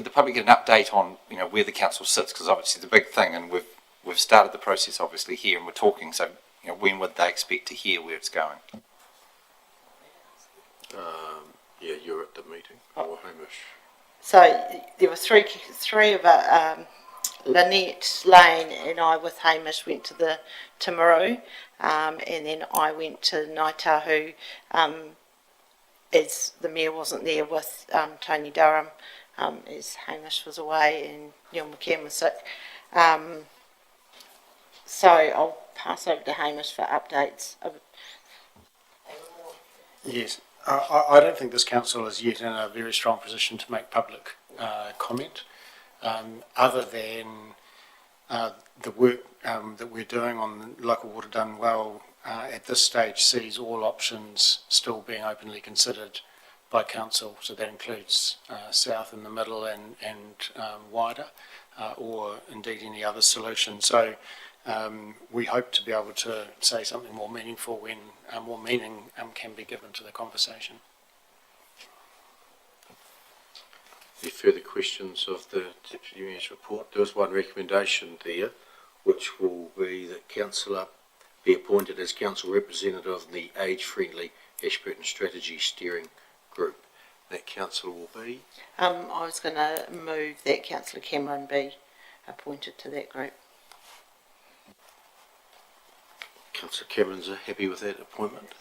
the public get an update on where the council sits? Because obviously the big thing, and we've started the process obviously here, and we're talking. So when would they expect to hear where it's going? Yeah, you're at the meeting. Or Hamish. So there were three of us. Lynette, Lane and I with Hamish went to the Timaru, and then I went to Naitahu as the mayor wasn't there with Tony Durham, as Hamish was away and Neil McCann was sick. So I'll pass over to Hamish for updates. They were Yes, I don't think this council is yet in a very strong position to make public comment, other than the work that we're doing on local water done well at this stage sees all options still being openly considered by council. So that includes south and the middle and wider, or indeed any other solution. So we hope to be able to say something more meaningful when more meaning can be given to the conversation. Any further questions of the Deputy Mayor's report? There is one recommendation there, which will be that councillor be appointed as council representative of the age-friendly Ashburton Strategy Steering Group. That councillor will be? I was going to move that councillor Cameron be appointed to that group. Councillor Cameron's happy with that appointment?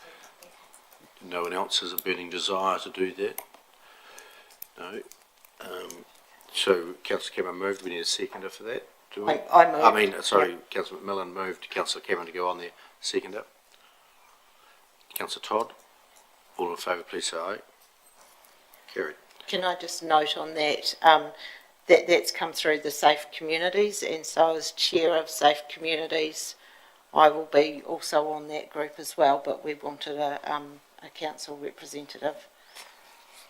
No one else has a burning desire to do that? No. So Councillor Cameron moved. We need a seconder for that, do we? I moved. Councillor McMillan moved Councillor Cameron to go on there. Seconder. Councillor Todd. All in favour, please say aye. Carried. Can I just note on that, that's come through the Safe Communities, and so as chair of Safe Communities, I will be also on that group as well, but we wanted a council representative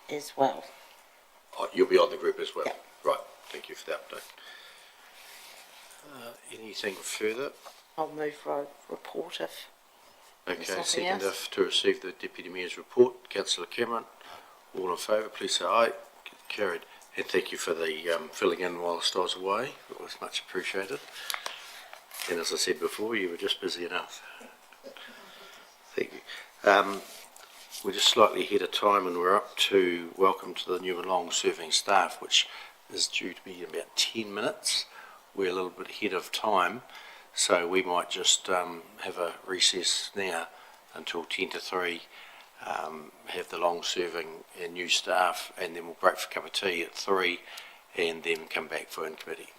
as well. Oh, you'll be on the group as well? Yeah. Right, thank you for that update. Anything further? I'll move for a report if there's Okay, nothing seconder else. to receive the Deputy Mayor's report. Councillor Cameron, all in favour, please say aye. Carried. And thank you for the filling in whilst I was away. It was much appreciated. And as I said before, you were just busy enough. Thank you. We're just slightly ahead of time, and we're up to welcome to the new and long serving staff, which is due to be in about 10 minutes. We're a little bit ahead of time, so we might just have a recess now until 10 to 3, have the long serving and new staff, and then we'll break for a cup of tea at 3 and then come back for in committee.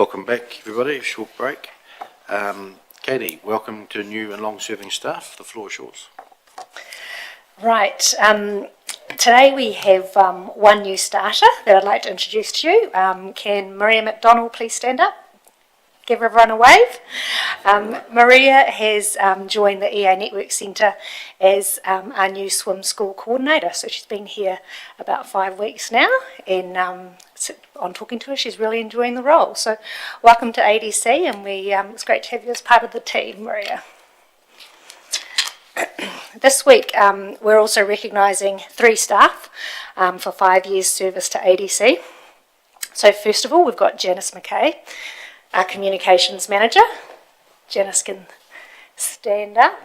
Welcome back, everybody. A short break. Katie, welcome to new and long-serving staff. The floor is yours. Right. Today we have one new starter that I'd like to introduce to you. Can Maria McDonald please stand up? Give everyone a wave. Maria has joined the EA Network Centre as our new swim school coordinator. So she's been here about 5 weeks now, and on talking to her, she's really enjoying the role. So welcome to ADC, and it's great to have you as part of the team, Maria. This week, we're also recognising 3 staff for 5 years service to ADC. So first of all, we've got Janice McKay, our communications manager. Janice can stand up.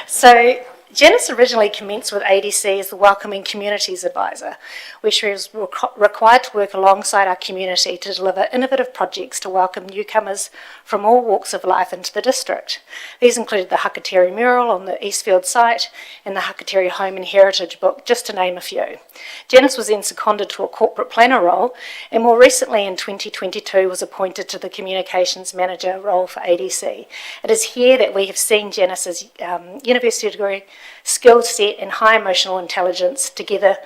So Janice originally commenced with ADC as the Welcoming Communities Advisor, where she was required to work alongside our community to deliver innovative projects to welcome newcomers from all walks of life into the district. These included the Hakateri mural on the Eastfield site and the Hakateri Home and Heritage Book, just to name a few. Janice was then seconded to a corporate planner role, and more recently in 2022 was appointed to the Communications Manager role for ADC. It is here that we have seen Janice's university degree, skill set and high emotional intelligence together,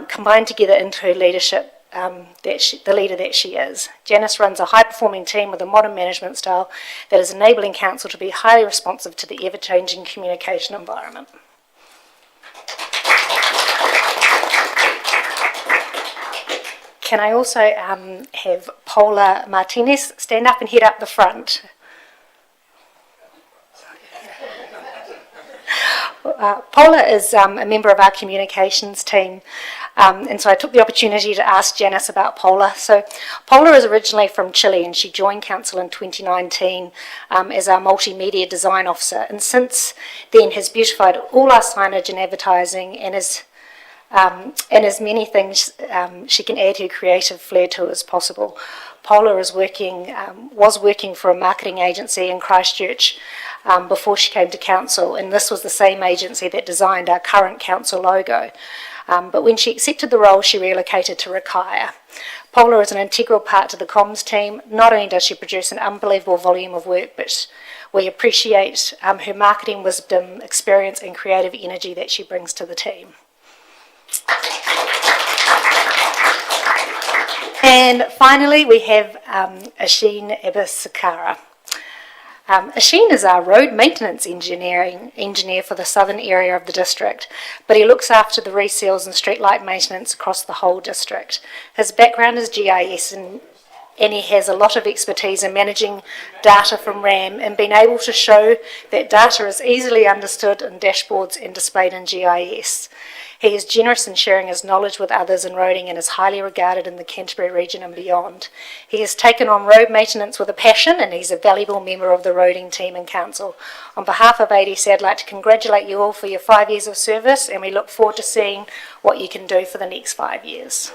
combined together into her leadership, the leader that she is. Janice runs a high-performing team with a modern management style that is enabling council to be highly responsive to the ever-changing communication environment. Can I also have Paula Martinez stand up and head up the front? Paula is a member of our communications team, and so I took the opportunity to ask Janice about Paula. So Paula is originally from Chile, and she joined council in 2019 as our multimedia design officer, and since then has beautified all our signage and advertising, and as many things she can add her creative flair to as possible. Paula was working for a marketing agency in Christchurch before she came to council, and this was the same agency that designed our current council logo. But when she accepted the role, she relocated to Rakaia. Paula is an integral part to the comms team. Not only does she produce an unbelievable volume of work, but we appreciate her marketing wisdom, experience and creative energy that she brings to the team. And finally, we have Asheen Abasakara. Asheen is our road maintenance engineer for the southern area of the district, but he looks after the reseals and streetlight maintenance across the whole district. His background is GIS, and he has a lot of expertise in managing data from RAM and being able to show that data is easily understood in dashboards and displayed in GIS. He is generous in sharing his knowledge with others in roading and is highly regarded in the Canterbury region and beyond. He has taken on road maintenance with a passion, and he's a valuable member of the roading team and council. On behalf of ADC, I'd like to congratulate you all for your 5 years of service, and we look forward to seeing what you can do for the next 5 years.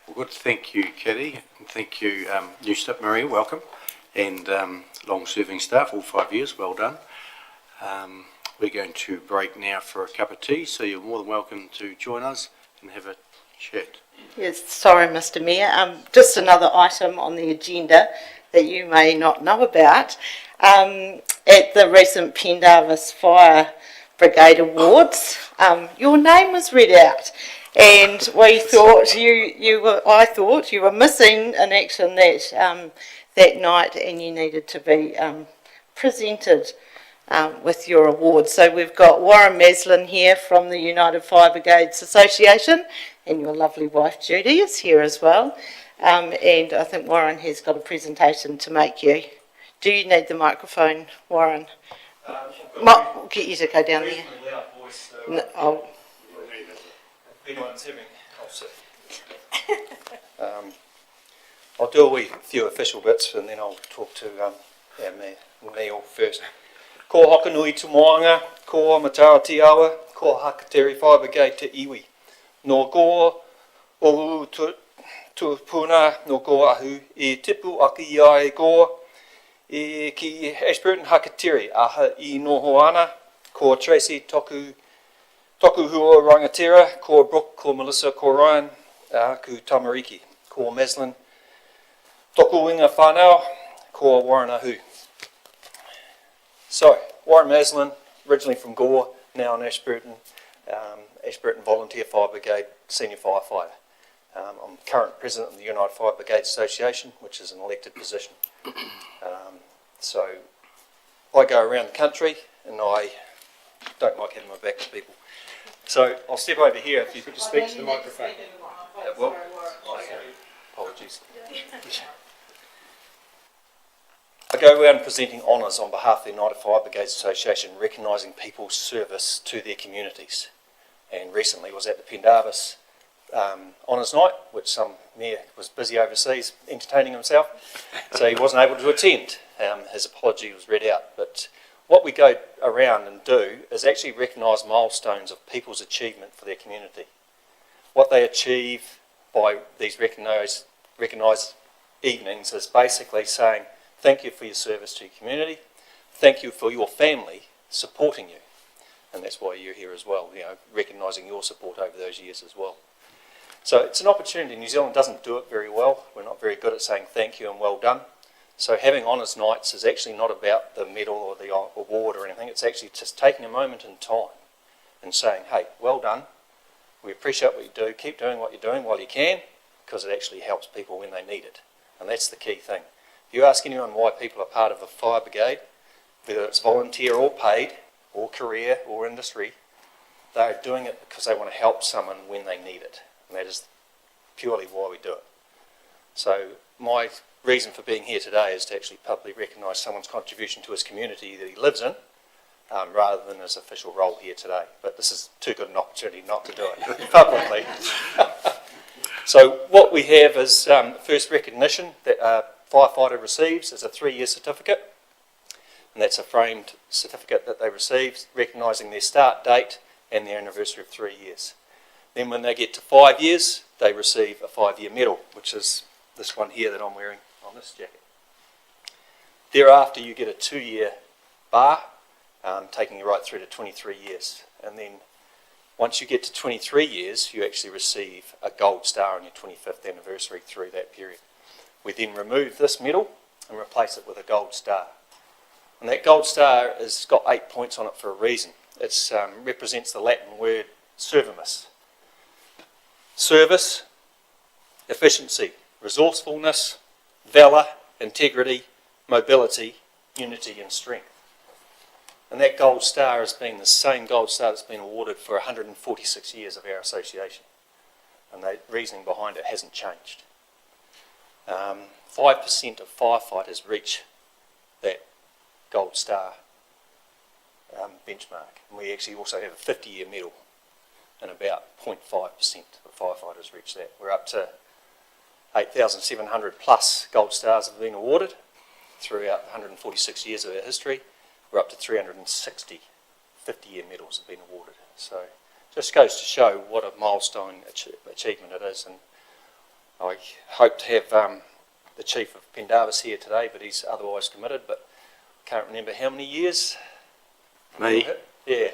Well, good. Thank you, Katie. And thank you, new staff, Maria. Welcome. And long-serving staff, all 5 years, well done. We're going to break now for a cup of tea, so you're more than welcome to join us and have a chat. Yes, sorry, Mr. Mayor. Just another item on the agenda that you may not know about. At the recent Pendarvis Fire Brigade Awards, your name was read out, and we thought I thought you were missing in action that night, and you needed to be presented with your award. So we've got Warren Maslin here from the United Fire Brigades Association, and your lovely wife Judy is here as well. And I think Warren has got a presentation to make you. Do you need the microphone, Warren? I'll get you to go down there. No, If anyone's having, I'll sit. I'll do a few official bits and then I'll talk to Neil first. Ko Hokanui tu Moanga, ko Matawa Te Awa, ko Hakateri Fire Brigade te iwi. No ko o tu puna, no ko ahu, e tipu aki ai ko, e ki Ashburton Hakateri, aha I noho ana, ko Tracy toku Toku hua rangatira, ko Brooke, ko Melissa, ko Ryan, ku Tamariki, ko Maslin, toku inga whanau, ko Warren Ahu. So, Warren Maslin, originally from Gore, now in Ashburton, Ashburton Volunteer Fire Brigade Senior Firefighter. I'm current president of the United Fire Brigade Association, which is an elected position. So I go around the country and I don't like having my back to people. So I'll step over here if you could just speak to the microphone. Well, apologies. I go around presenting honours on behalf of the United Fire Brigades Association, recognising people's service to their communities. And recently was at the Pendarvis Honours Night, which some mayor was busy overseas entertaining himself, so he wasn't able to attend. His apology was read out. But what we go around and do is actually recognise milestones of people's achievement for their community. What they achieve by these recognised evenings is basically saying, thank you for your service to your community, thank you for your family supporting you. And that's why you're here as well, recognising your support over those years as well. So it's an opportunity. New Zealand doesn't do it very well. We're not very good at saying thank you and well done. So having honours nights is actually not about the medal or the award or anything. It's actually just taking a moment in time and saying, hey, well done. We appreciate what you do. Keep doing what you're doing while you can, because it actually helps people when they need it. And that's the key thing. If you ask anyone why people are part of a fire brigade, whether it's volunteer or paid, or career or industry, they're doing it because they want to help someone when they need it. And that is purely why we do it. So my reason for being here today is to actually publicly recognise someone's contribution to his community that he lives in, rather than his official role here today. But this is too good an opportunity not to do it publicly. So what we have is first recognition that a firefighter receives is a 3-year certificate, and that's a framed certificate that they receive, recognising their start date and their anniversary of 3 years. Then when they get to 5 years, they receive a 5-year medal, which is this one here that I'm wearing on this jacket. Thereafter, you get a 2-year bar, taking you right through to 23 years. And then once you get to 23 years, you actually receive a gold star on your 25th anniversary through that period. We then remove this medal and replace it with a gold star. And that gold star has got 8 points on it for a reason. It represents the Latin word servimus. Service, efficiency, resourcefulness, valour, integrity, mobility, unity and strength. And that gold star has been the same gold star that's been awarded for 146 years of our association. And the reasoning behind it hasn't changed. 5% of firefighters reach that gold star benchmark. And we actually also have a 50-year medal, and about 0.5% of firefighters reach that. We're up to 8,700 plus gold stars have been awarded throughout 146 years of our history. We're up to 360 50-year medals have been awarded. So just goes to show what a milestone achievement it is. And I hope to have the Chief of Pendarvis here today, but he's otherwise committed, but can't remember how many years. Me? Yeah.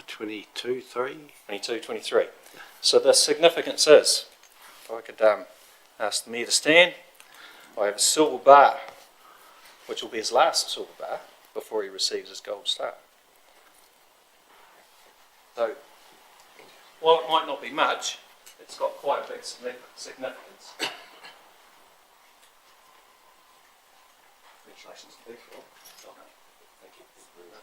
22, 3? 22, 23. So the significance is, if I could ask the Mayor to stand, I have a silver bar, which will be his last silver bar before he receives his gold star. So, while it might not be much, it's got quite a big significance. Congratulations to you. Thank you very much.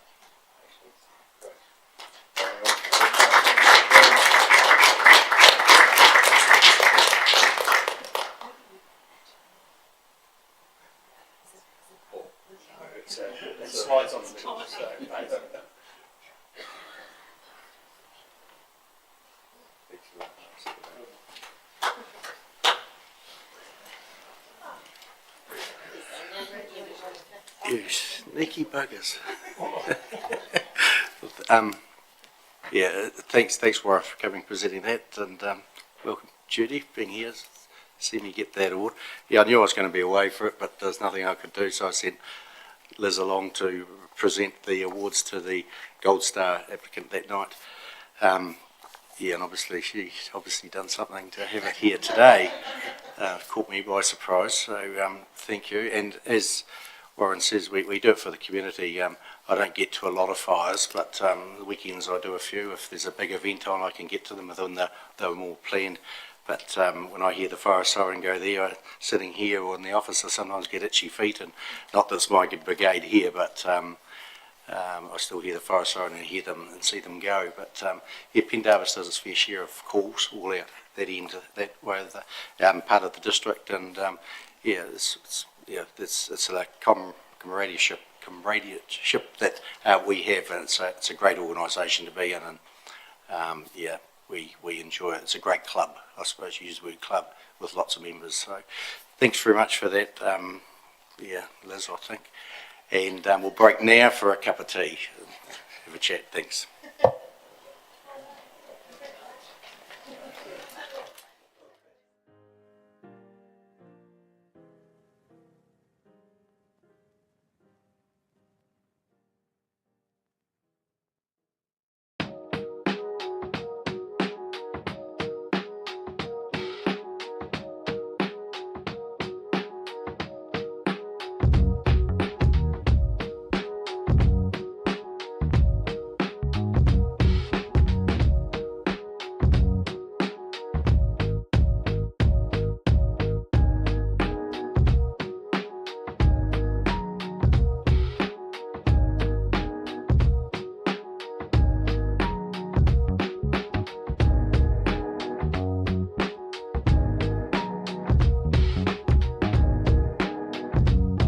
It slides on the middle, so You sneaky buggers. Thanks Warren for coming and presenting that, and welcome Judy being here, see me get that award. Yeah, I knew I was going to be away for it, but there's nothing I could do, so I sent Liz along to present the awards to the Gold Star applicant that night. Yeah, and obviously she's obviously done something to have it here today. Caught me by surprise, so thank you. And as Warren says, we do it for the community. I don't get to a lot of fires, but the weekends I do a few. If there's a big event on, I can get to them within they're more planned. But when I hear the fire siren go there, sitting here or in the office, I sometimes get itchy feet. And not that it's my brigade here, but I still hear the fire siren and hear them and see them go. But yeah, Pendarvis does its fair share of calls all out that end, that way of the part of the district, and yeah, it's a comradeship that we have, and it's a great organisation to be in, and yeah, we enjoy it. It's a great club, I suppose you use the word club, with lots of members. So thanks very much for that. Yeah, Liz, I think. And we'll break now for a cup of tea. Have a chat. Thanks.